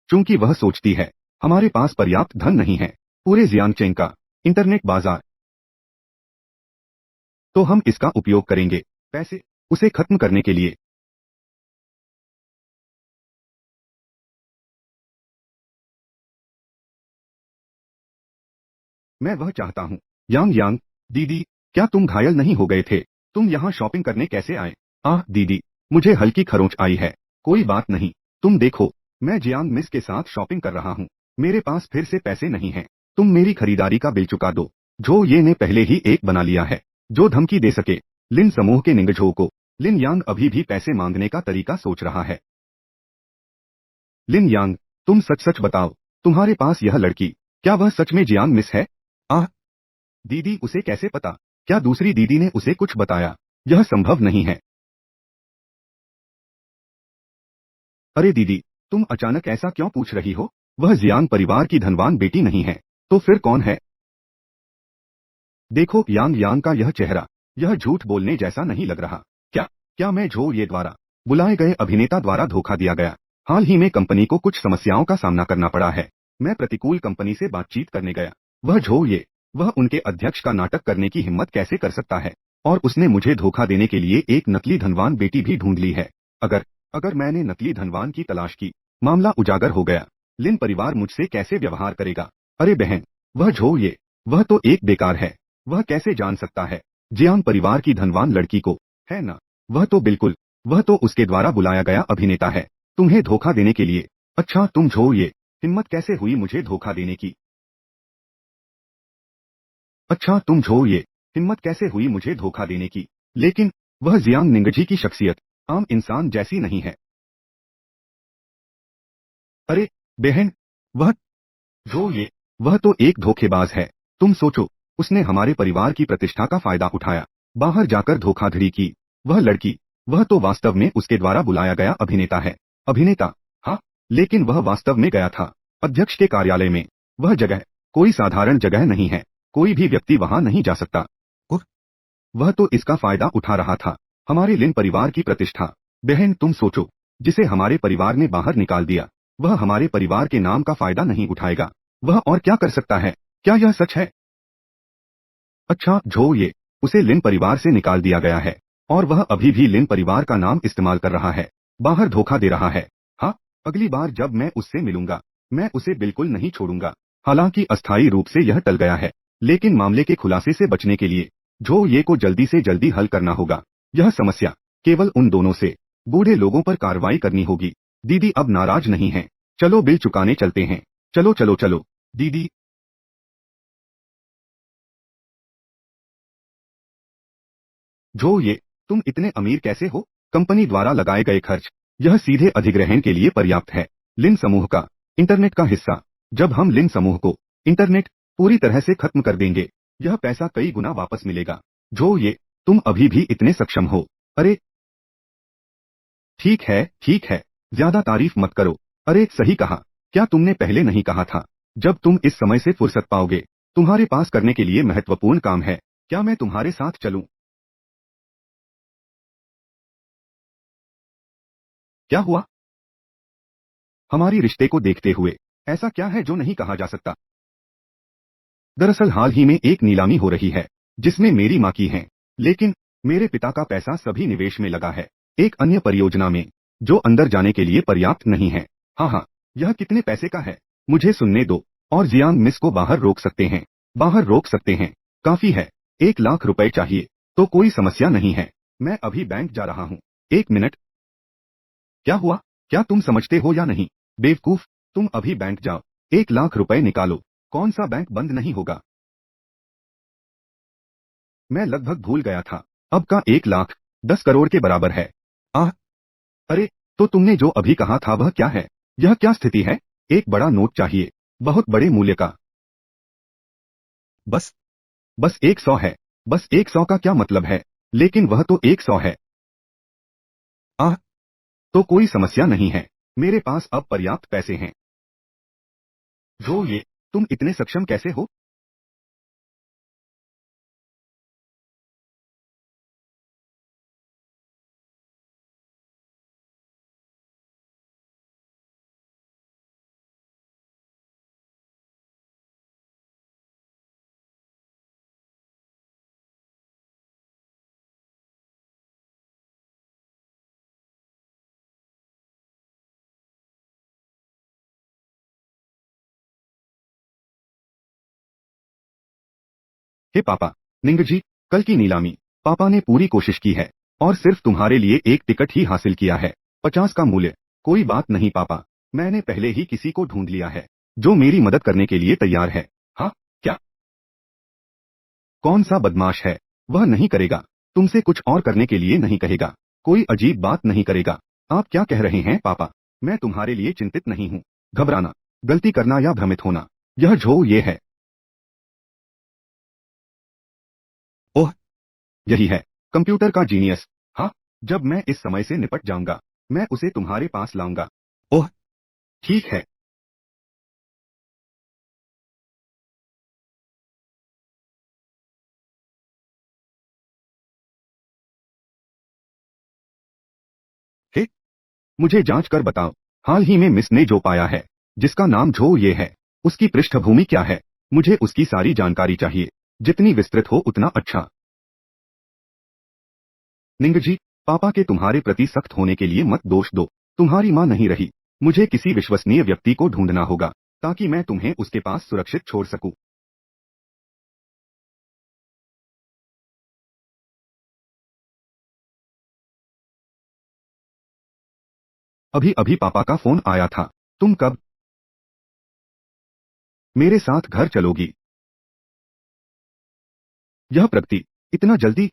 चूंकि वह सोचती है हमारे पास पर्याप्त धन नहीं है पूरे जियांगचेन का इंटरनेट बाजार, तो हम इसका उपयोग करेंगे पैसे उसे खत्म करने के लिए। मैं वह चाहता हूँ। यांग यांग, दीदी, क्या तुम घायल नहीं हो गए थे? तुम यहाँ शॉपिंग करने कैसे आए? आह दीदी, मुझे हल्की खरोंच आई है। कोई बात नहीं। तुम देखो, मैं जियांग मिस के साथ शॉपिंग कर रहा हूँ। मेरे पास फिर से पैसे नहीं हैं। तुम मेरी खरीदारी का बिल चुका दो। जो ये ने पहले ही एक बना लिया है जो धमकी दे सके लिन समूह के निंगझो को। लिन यांग अभी भी पैसे मांगने का तरीका सोच रहा है। लिन यांग, तुम सच सच बताओ, तुम्हारे पास यह लड़की, क्या वह सच में जियांग मिस है? आह, दीदी, उसे कैसे पता? क्या दूसरी दीदी ने उसे कुछ बताया? यह संभव नहीं है। अरे दीदी, तुम अचानक ऐसा क्यों पूछ रही हो? वह जियांग परिवार की धनवान बेटी नहीं है। तो फिर कौन है? देखो यांग यांग का यह चेहरा, यह झूठ बोलने जैसा नहीं लग रहा। क्या क्या मैं झो ये द्वारा बुलाए गए अभिनेता द्वारा धोखा दिया गया? हाल ही में कंपनी को कुछ समस्याओं का सामना करना पड़ा है। मैं प्रतिकूल कंपनी से बातचीत करने गया। वह झो ये वह उनके अध्यक्ष का नाटक करने की हिम्मत कैसे कर सकता है? और उसने मुझे धोखा देने के लिए एक नकली धनवान बेटी भी ढूंढ ली है। अगर अगर मैंने नकली धनवान की तलाश की, मामला उजागर हो गया, लिन परिवार मुझसे कैसे व्यवहार करेगा? अरे बहन, वह झो ये वह तो एक बेकार है। वह कैसे जान सकता है जियांग परिवार की धनवान लड़की को? है ना? वह तो उसके द्वारा बुलाया गया अभिनेता है तुम्हें धोखा देने के लिए। अच्छा तुम झो ये हिम्मत कैसे हुई मुझे धोखा देने की? अच्छा तुम झो ये हिम्मत कैसे हुई मुझे धोखा देने की? लेकिन वह जियांग निंगजी की शख्सियत आम इंसान जैसी नहीं है। अरे बहन, वह जो ये वह तो एक धोखेबाज है। तुम सोचो, उसने हमारे परिवार की प्रतिष्ठा का फायदा उठाया, बाहर जाकर धोखाधड़ी की। वह लड़की, वह तो वास्तव में उसके द्वारा बुलाया गया अभिनेता है। अभिनेता? हाँ, लेकिन वह वास्तव में गया था अध्यक्ष के कार्यालय में। वह जगह कोई साधारण जगह नहीं है। कोई भी व्यक्ति वहां नहीं जा सकता। उह, वह तो इसका फायदा उठा रहा था, हमारे लिन परिवार की प्रतिष्ठा। बहन तुम सोचो, जिसे हमारे परिवार ने बाहर निकाल दिया, वह हमारे परिवार के नाम का फायदा नहीं उठाएगा। वह और क्या कर सकता है? क्या यह सच है? अच्छा झो ये उसे लिन परिवार से निकाल दिया गया है और वह अभी भी लिन परिवार का नाम इस्तेमाल कर रहा है, बाहर धोखा दे रहा है। हाँ, अगली बार जब मैं उससे मिलूंगा, मैं उसे बिल्कुल नहीं छोड़ूंगा। हालांकि अस्थायी रूप से यह टल गया है, लेकिन मामले के खुलासे से बचने के लिए झो ये को जल्दी से जल्दी हल करना होगा। यह समस्या केवल उन दोनों से बूढ़े लोगों पर कार्रवाई करनी होगी। दीदी अब नाराज नहीं है। चलो बिल चुकाने चलते हैं। चलो चलो चलो। दीदी, जो ये तुम इतने अमीर कैसे हो? कंपनी द्वारा लगाए गए खर्च, यह सीधे अधिग्रहण के लिए पर्याप्त है। लिन समूह का इंटरनेट का हिस्सा, जब हम लिन समूह को इंटरनेट पूरी तरह से खत्म कर देंगे, यह पैसा कई गुना वापस मिलेगा। जो ये तुम अभी भी इतने सक्षम हो। अरे ठीक है, ज्यादा तारीफ मत करो। अरे सही कहा। क्या तुमने पहले नहीं कहा था, जब तुम इस समय से फुर्सत पाओगे, तुम्हारे पास करने के लिए महत्वपूर्ण काम है। क्या मैं तुम्हारे साथ चलूं? क्या हुआ? हमारी रिश्ते को देखते हुए ऐसा क्या है जो नहीं कहा जा सकता? दरअसल हाल ही में एक नीलामी हो रही है जिसमें मेरी मां की है, लेकिन मेरे पिता का पैसा सभी निवेश में लगा है, एक अन्य परियोजना में, जो अंदर जाने के लिए पर्याप्त नहीं है। हाँ हाँ, यह कितने पैसे का है? मुझे सुनने दो, और जियांग मिस को बाहर रोक सकते हैं। बाहर रोक सकते हैं? काफी है। 1 लाख रुपए चाहिए तो कोई समस्या नहीं है। मैं अभी बैंक जा रहा हूँ। 1 मिनट। क्या हुआ? क्या तुम समझते हो या नहीं? बेवकूफ, तुम अभी बैंक जाओ, 1 लाख रुपए निकालो। कौन सा बैंक बंद नहीं होगा? मैं लगभग भूल गया था। अब का 1 लाख 10 करोड़ के बराबर है। आह! अरे, तो तुमने जो अभी कहा था वह क्या है? यह क्या स्थिति है? एक बड़ा नोट चाहिए, बहुत बड़े मूल्य का। बस, बस 100 है। बस 100 का क्या मतलब है? लेकिन वह तो 100 है। आह! तो कोई समस्या नहीं है, मेरे पास अब पर्याप्त पैसे हैं। जो ये, तुम इतने सक्षम कैसे हो? हे पापा, निंगजी, कल की नीलामी, पापा ने पूरी कोशिश की है, और सिर्फ तुम्हारे लिए एक टिकट ही हासिल किया है, 50 का मूल्य। कोई बात नहीं पापा, मैंने पहले ही किसी को ढूंढ लिया है, जो मेरी मदद करने के लिए तैयार है। हाँ? क्या? कौन सा बदमाश है? वह नहीं करेगा, तुमसे कुछ और करने के लिए नहीं कहेगा, कोई अजीब बात नहीं करेगा। आप क्या कह रहे हैं पापा? मैं तुम्हारे लिए चिंतित नहीं हूँ। घबराना, गलती करना या भ्रमित होना, यह जो ये है। ओह, यही है कंप्यूटर का जीनियस। हाँ, जब मैं इस समय से निपट जाऊंगा, मैं उसे तुम्हारे पास लाऊंगा। ओह, ठीक है। हे, मुझे जांच कर बताओ, हाल ही में मिस ने जो पाया है, जिसका नाम जो ये है, उसकी पृष्ठभूमि क्या है? मुझे उसकी सारी जानकारी चाहिए, जितनी विस्तृत हो उतना अच्छा। निंगजी, पापा के तुम्हारे प्रति सख्त होने के लिए मत दोष दो। तुम्हारी मां नहीं रही, मुझे किसी विश्वसनीय व्यक्ति को ढूंढना होगा, ताकि मैं तुम्हें उसके पास सुरक्षित छोड़ सकूं। अभी अभी पापा का फोन आया था। तुम कब मेरे साथ घर चलोगी? यह प्रगति, इतना जल्दी?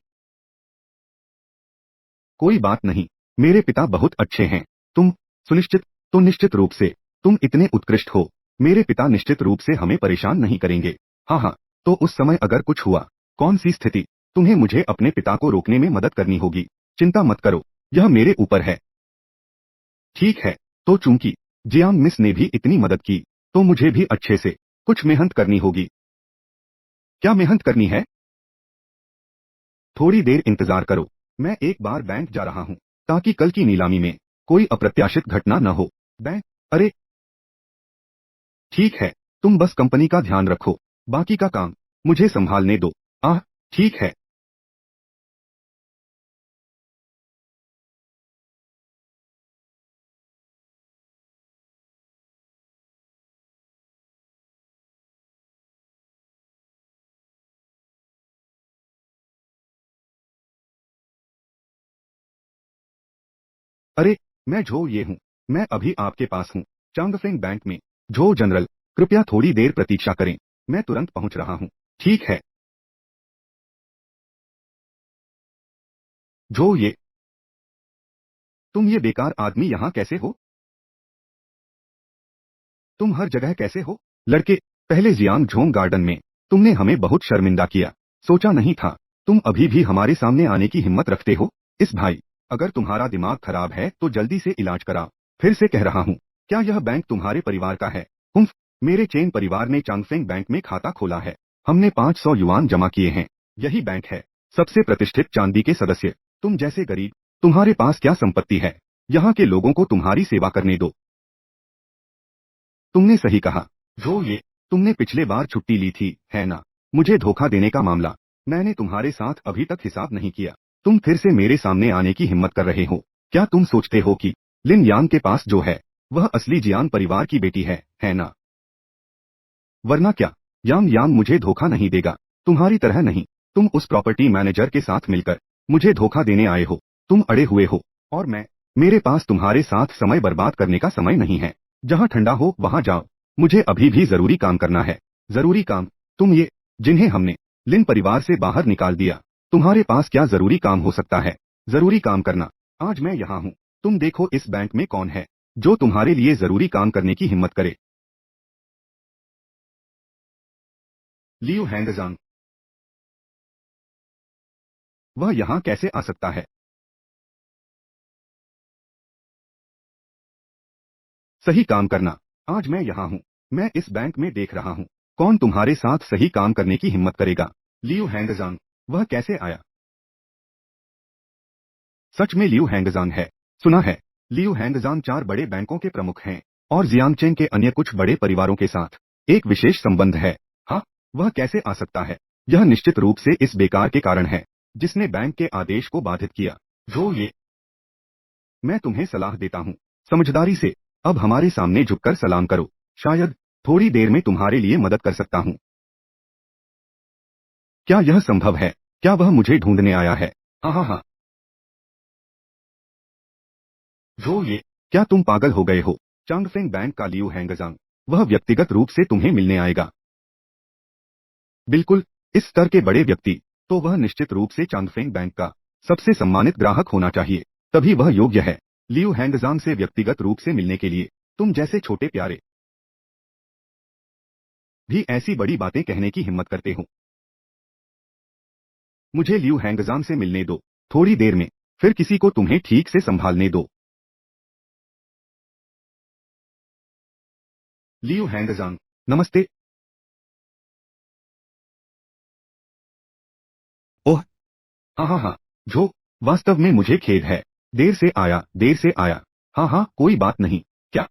कोई बात नहीं, मेरे पिता बहुत अच्छे हैं। तुम सुनिश्चित, तो निश्चित रूप से, तुम इतने उत्कृष्ट हो, मेरे पिता निश्चित रूप से हमें परेशान नहीं करेंगे। हाँ हाँ, तो उस समय अगर कुछ हुआ, कौन सी स्थिति, तुम्हें मुझे अपने पिता को रोकने में मदद करनी होगी। चिंता मत करो, यह मेरे ऊपर है। ठीक है, तो चूंकि जियांग मिस ने भी इतनी मदद की, तो मुझे भी अच्छे से कुछ मेहनत करनी होगी। क्या मेहनत करनी है? थोड़ी देर इंतजार करो, मैं एक बार बैंक जा रहा हूँ, ताकि कल की नीलामी में कोई अप्रत्याशित घटना न हो। बैंक? अरे, ठीक है, तुम बस कंपनी का ध्यान रखो, बाकी का काम मुझे संभालने दो। आह, ठीक है। अरे, मैं झो ये हूँ, मैं अभी आपके पास हूँ, चांगफेंग बैंक में। झो जनरल, कृपया थोड़ी देर प्रतीक्षा करें, मैं तुरंत पहुँच रहा हूँ। ठीक है। झो ये, तुम ये बेकार आदमी यहाँ कैसे हो? तुम हर जगह कैसे हो? लड़के, पहले जियांग झोंग गार्डन में तुमने हमें बहुत शर्मिंदा किया, सोचा नहीं था तुम अभी भी हमारे सामने आने की हिम्मत रखते हो। इस भाई, अगर तुम्हारा दिमाग खराब है तो जल्दी से इलाज कराओ। फिर से कह रहा हूँ, क्या यह बैंक तुम्हारे परिवार का है? हुम्फ, मेरे चेन परिवार ने चांगफेंग बैंक में खाता खोला है। हमने 500 युआन जमा किए हैं। यही बैंक है, सबसे प्रतिष्ठित चांदी के सदस्य। तुम जैसे गरीब, तुम्हारे पास क्या संपत्ति है? यहाँ के लोगों को तुम्हारी सेवा करने दो। तुमने सही कहा। जो ये तुमने पिछले बार छुट्टी ली थी, है ना? मुझे धोखा देने का मामला। मैंने तुम्हारे साथ अभी तक हिसाब नहीं किया। तुम फिर से मेरे सामने आने की हिम्मत कर रहे हो। क्या तुम सोचते हो कि लिन यांग के पास जो है वह असली जियांग परिवार की बेटी है ना? वरना क्या यांग यांग मुझे धोखा नहीं देगा? तुम्हारी तरह नहीं। तुम उस प्रॉपर्टी मैनेजर के साथ मिलकर मुझे धोखा देने आए हो। तुम अड़े हुए हो और मेरे पास तुम्हारे साथ समय बर्बाद करने का समय नहीं है। जहां ठंडा हो वहां जाओ। मुझे अभी भी जरूरी काम करना है। जरूरी काम? तुम ये जिन्हें हमने लिन परिवार से बाहर निकाल दिया, तुम्हारे पास क्या जरूरी काम हो सकता है? जरूरी काम करना? आज मैं यहाँ हूँ। तुम देखो इस बैंक में कौन है जो तुम्हारे लिए जरूरी काम करने की हिम्मत करे। लियू हैंगजांग। वह यहाँ कैसे आ सकता है? सही काम करना? आज मैं यहाँ हूँ। मैं इस बैंक में देख रहा हूँ कौन तुम्हारे साथ सही काम करने की हिम्मत करेगा। लियू हैंगजांग। वह कैसे आया? सच में लियू हैंगजांग है? सुना है लियू हैंगजांग 4 बड़े बैंकों के प्रमुख हैं और जियांगचेन के अन्य कुछ बड़े परिवारों के साथ एक विशेष संबंध है। हाँ, वह कैसे आ सकता है? यह निश्चित रूप से इस बेकार के कारण है जिसने बैंक के आदेश को बाधित किया। जो ये मैं तुम्हें सलाह देता हूँ, समझदारी से अब हमारे सामने झुककर सलाम करो। शायद थोड़ी देर में तुम्हारे लिए मदद कर सकता हूँ। क्या यह संभव है? क्या वह मुझे ढूंढने आया है? हाँ हाँ हाँ। जो ये क्या तुम पागल हो गए हो? चांगफेंग बैंक का लियू हैंगजांग वह व्यक्तिगत रूप से तुम्हें मिलने आएगा। बिल्कुल, इस स्तर के बड़े व्यक्ति तो वह निश्चित रूप से चांगफेंग बैंक का सबसे सम्मानित ग्राहक होना चाहिए, तभी वह योग्य है लियू हैंगजांग से व्यक्तिगत रूप से मिलने के लिए। तुम जैसे छोटे प्यारे भी ऐसी बड़ी बातें कहने की हिम्मत करते हो। मुझे लियू हैंगजांग से मिलने दो थोड़ी देर में, फिर किसी को तुम्हें ठीक से संभालने दो। लियू हैंगजांग। नमस्ते। ओह, हाँ हाँ हाँ। जो वास्तव में मुझे खेद है। देर से आया। हाँ हाँ, कोई बात नहीं। क्या?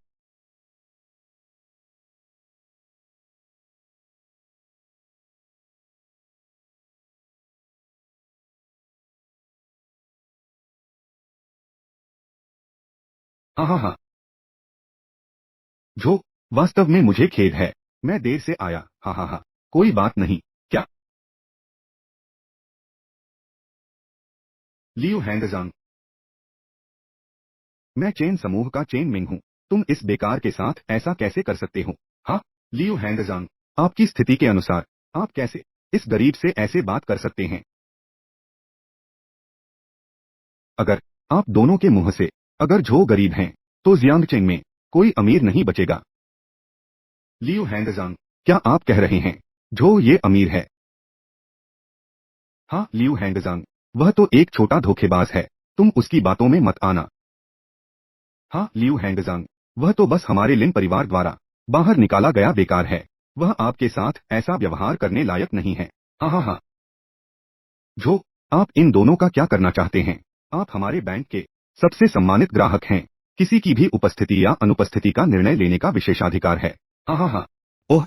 हाँ हाँ हाँ। जो वास्तव में मुझे खेद है। मैं देर से आया। हाँ हाँ हाँ, कोई बात नहीं। क्या? लियू हैंगजांग। मैं चेन समूह का चेन मिंग हूँ। तुम इस बेकार के साथ ऐसा कैसे कर सकते हो? हाँ, लियू हैंगजांग, आपकी स्थिति के अनुसार आप कैसे इस गरीब से ऐसे बात कर सकते हैं? अगर आप दोनों के मुंह से अगर जो गरीब हैं, तो जियांगचेंग में कोई अमीर नहीं बचेगा। लियू हैंगजांग, क्या आप कह रहे हैं जो ये अमीर है? हाँ लियू हैंगजांग, वह तो एक छोटा धोखेबाज है। तुम उसकी बातों में मत आना। हाँ लियू हैंगजांग, वह तो बस हमारे लिन परिवार द्वारा बाहर निकाला गया बेकार है। वह आपके साथ ऐसा व्यवहार करने लायक नहीं है। हाँ हाँ हाँ। जो आप इन दोनों का क्या करना चाहते हैं? आप हमारे बैंक के सबसे सम्मानित ग्राहक हैं। किसी की भी उपस्थिति या अनुपस्थिति का निर्णय लेने का विशेषाधिकार है। हाँ हाँ हाँ। ओह,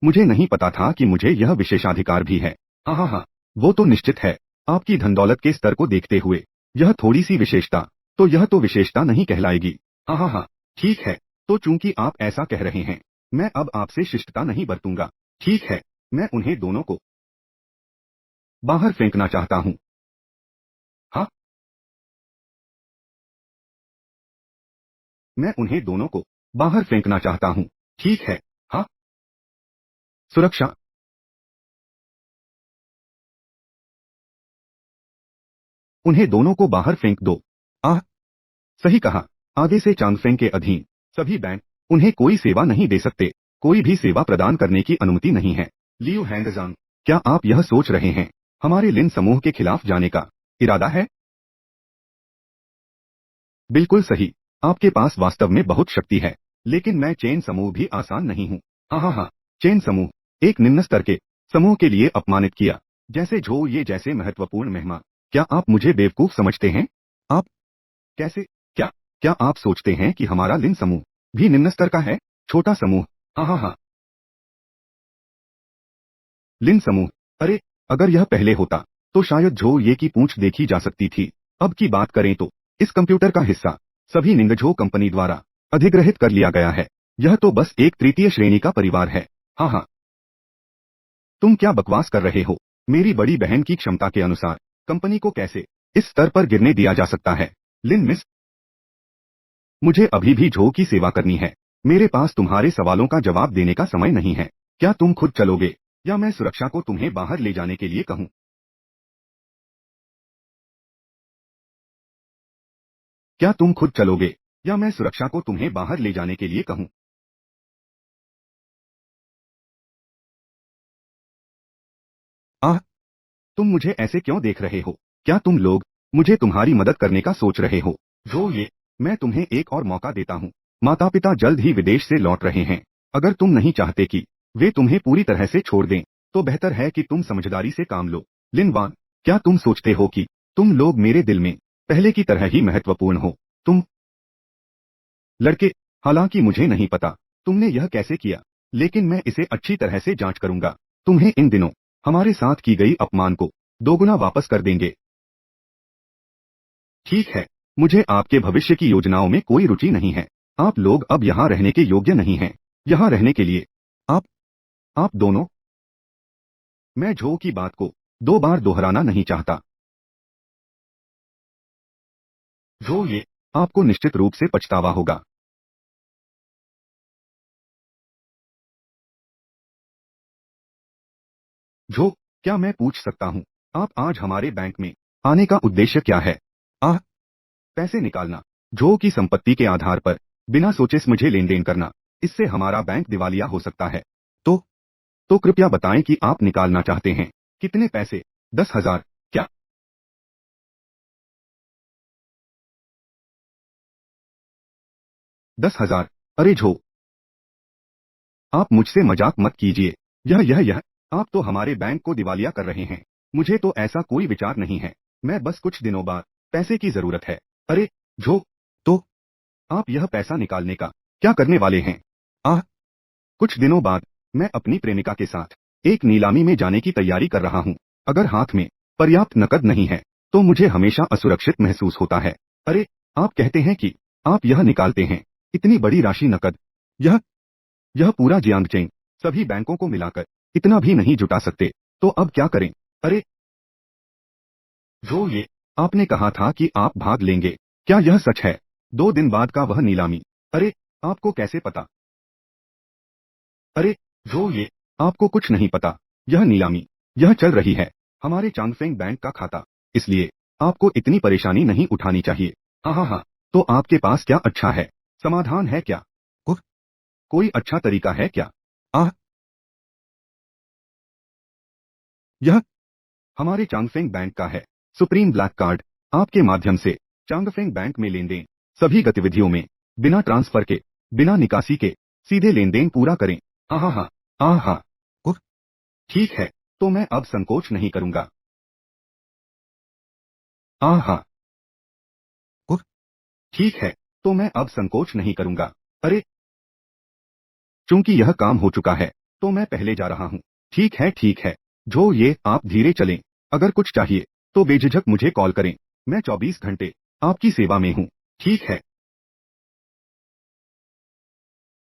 मुझे नहीं पता था कि मुझे यह विशेषाधिकार भी है। हाँ हाँ हाँ, वो तो निश्चित है। आपकी धनदौलत के स्तर को देखते हुए यह थोड़ी सी विशेषता, तो यह तो विशेषता नहीं कहलाएगी। हाँ हाँ हाँ, ठीक है। तो चूंकि आप ऐसा कह रहे हैं, मैं अब आपसे शिष्टता नहीं बरतूंगा। ठीक है, मैं उन्हें दोनों को बाहर फेंकना चाहता हूँ। हाँ, मैं उन्हें दोनों को बाहर फेंकना चाहता हूँ। ठीक है। हाँ, सुरक्षा। उन्हें दोनों को बाहर फेंक दो। आह, सही कहा। आगे से चांगफेंग के अधीन सभी बैंक उन्हें कोई सेवा नहीं दे सकते। कोई भी सेवा प्रदान करने की अनुमति नहीं है। लियू हैंगजांग, क्या आप यह सोच रहे हैं हमारे लिन समूह के खिलाफ जाने का इरादा है? बिल्कुल सही। आपके पास वास्तव में बहुत शक्ति है, लेकिन मैं चेन समूह भी आसान नहीं हूँ। हाँ हाँ हाँ, चेन समूह एक निम्न स्तर के समूह के लिए अपमानित किया, जैसे जो ये जैसे महत्वपूर्ण मेहमान। क्या आप मुझे बेवकूफ समझते हैं? आप कैसे? क्या क्या आप सोचते हैं कि हमारा लिन समूह भी निम्न स्तर का है? छोटा समूह, हाँ। लिन समूह, अरे, अगर यह पहले होता, तो शायद झो ये की पूंछ देखी जा सकती थी। अब की बात करें तो, इस कंप्यूटर का हिस्सा, सभी निंगझो कंपनी द्वारा, अधिग्रहित कर लिया गया है। यह तो बस एक तृतीय श्रेणी का परिवार है। हाँ। तुम क्या बकवास कर रहे हो? मेरी बड़ी बहन की क्षमता के अनुसार, कंपनी को कैसे, इस स्तर पर गिरने दिया जा सकता है? लिन मिस, मुझे अभी भी झो की सेवा करनी है। मेरे पास तुम्हारे सवालों का जवाब देने का समय नहीं है। क्या तुम खुद चलोगे, या मैं सुरक्षा को तुम्हें बाहर ले जाने के लिए कहूँ? क्या तुम खुद चलोगे, या मैं सुरक्षा को तुम्हें बाहर ले जाने के लिए कहूँ? आह, तुम मुझे ऐसे क्यों देख रहे हो? क्या तुम लोग, मुझे तुम्हारी मदद करने का सोच रहे हो? जो ये, मैं तुम्हें एक और मौका देता हूँ। माता पिता जल्द ही विदेश से लौट रहे हैं। अगर तुम नहीं चाहते कि वे तुम्हें पूरी तरह से छोड़ दें, तो बेहतर है कि तुम समझदारी से काम लो। लिन वान, क्या तुम सोचते हो कि तुम लोग मेरे दिल में पहले की तरह ही महत्वपूर्ण हो? तुम लड़के, हालांकि मुझे नहीं पता तुमने यह कैसे किया, लेकिन मैं इसे अच्छी तरह से जांच करूंगा। तुम्हें इन दिनों हमारे साथ की गई अपमान को दोगुना वापस कर देंगे। ठीक है, मुझे आपके भविष्य की योजनाओं में कोई रुचि नहीं है। आप लोग अब यहाँ रहने के योग्य नहीं हैं। यहाँ रहने के लिए आप आप दोनों, मैं झो की बात को दो बार दोहराना नहीं चाहता। झो ये, आपको निश्चित रूप से पछतावा होगा। झो, क्या मैं पूछ सकता हूँ, आप आज हमारे बैंक में आने का उद्देश्य क्या है? आह, पैसे निकालना। झो की संपत्ति के आधार पर बिना सोचे समझे लेन देन करना, इससे हमारा बैंक दिवालिया हो सकता है। तो तो कृपया बताएं कि आप निकालना चाहते हैं कितने पैसे? 10,000? क्या 10,000? अरे झो, आप मुझसे मजाक मत कीजिए। यह आप तो हमारे बैंक को दिवालिया कर रहे हैं। मुझे तो ऐसा कोई विचार नहीं है। मैं बस कुछ दिनों बाद पैसे की जरूरत है। अरे झो, तो आप यह पैसा निकालने का क्या करने वाले हैं? आह, कुछ दिनों बाद मैं अपनी प्रेमिका के साथ एक नीलामी में जाने की तैयारी कर रहा हूँ। अगर हाथ में पर्याप्त नकद नहीं है, तो मुझे हमेशा असुरक्षित महसूस होता है। अरे, आप कहते हैं कि आप यह निकालते हैं, इतनी बड़ी राशि नकद? यह यह पूरा जियांगचेंग सभी बैंकों को मिलाकर इतना भी नहीं जुटा सकते। तो अब क्या करें? अरे जो ये, आपने कहा था कि आप भाग लेंगे। क्या यह सच है? 2 दिन बाद का वह नीलामी। अरे, आपको कैसे पता? अरे जो ये, आपको कुछ नहीं पता। यह नीलामी, यह चल रही है हमारे चांगफेंग बैंक का खाता, इसलिए आपको इतनी परेशानी नहीं उठानी चाहिए। हाँ। तो आपके पास क्या अच्छा है? समाधान है क्या? उह, कोई अच्छा तरीका है क्या? आह, यह हमारे चांगफेंग बैंक का है। सुप्रीम ब्लैक कार्ड, आपके माध्यम से चांगफेंग बैंक में लेन देन, सभी गतिविधियों में बिना ट्रांसफर के, बिना निकासी के सीधे लेन देन पूरा करें। हाँ। हाँ। उफ, ठीक है, तो मैं अब संकोच नहीं करूंगा। हाँ। उफ, ठीक है, तो मैं अब संकोच नहीं करूंगा। अरे, चूंकि यह काम हो चुका है, तो मैं पहले जा रहा हूँ। ठीक है। जो ये, आप धीरे चलें। अगर कुछ चाहिए, तो बेझिझक मुझे कॉल करें। मैं 24 घंटे आपकी सेवा में हूँ। ठीक है।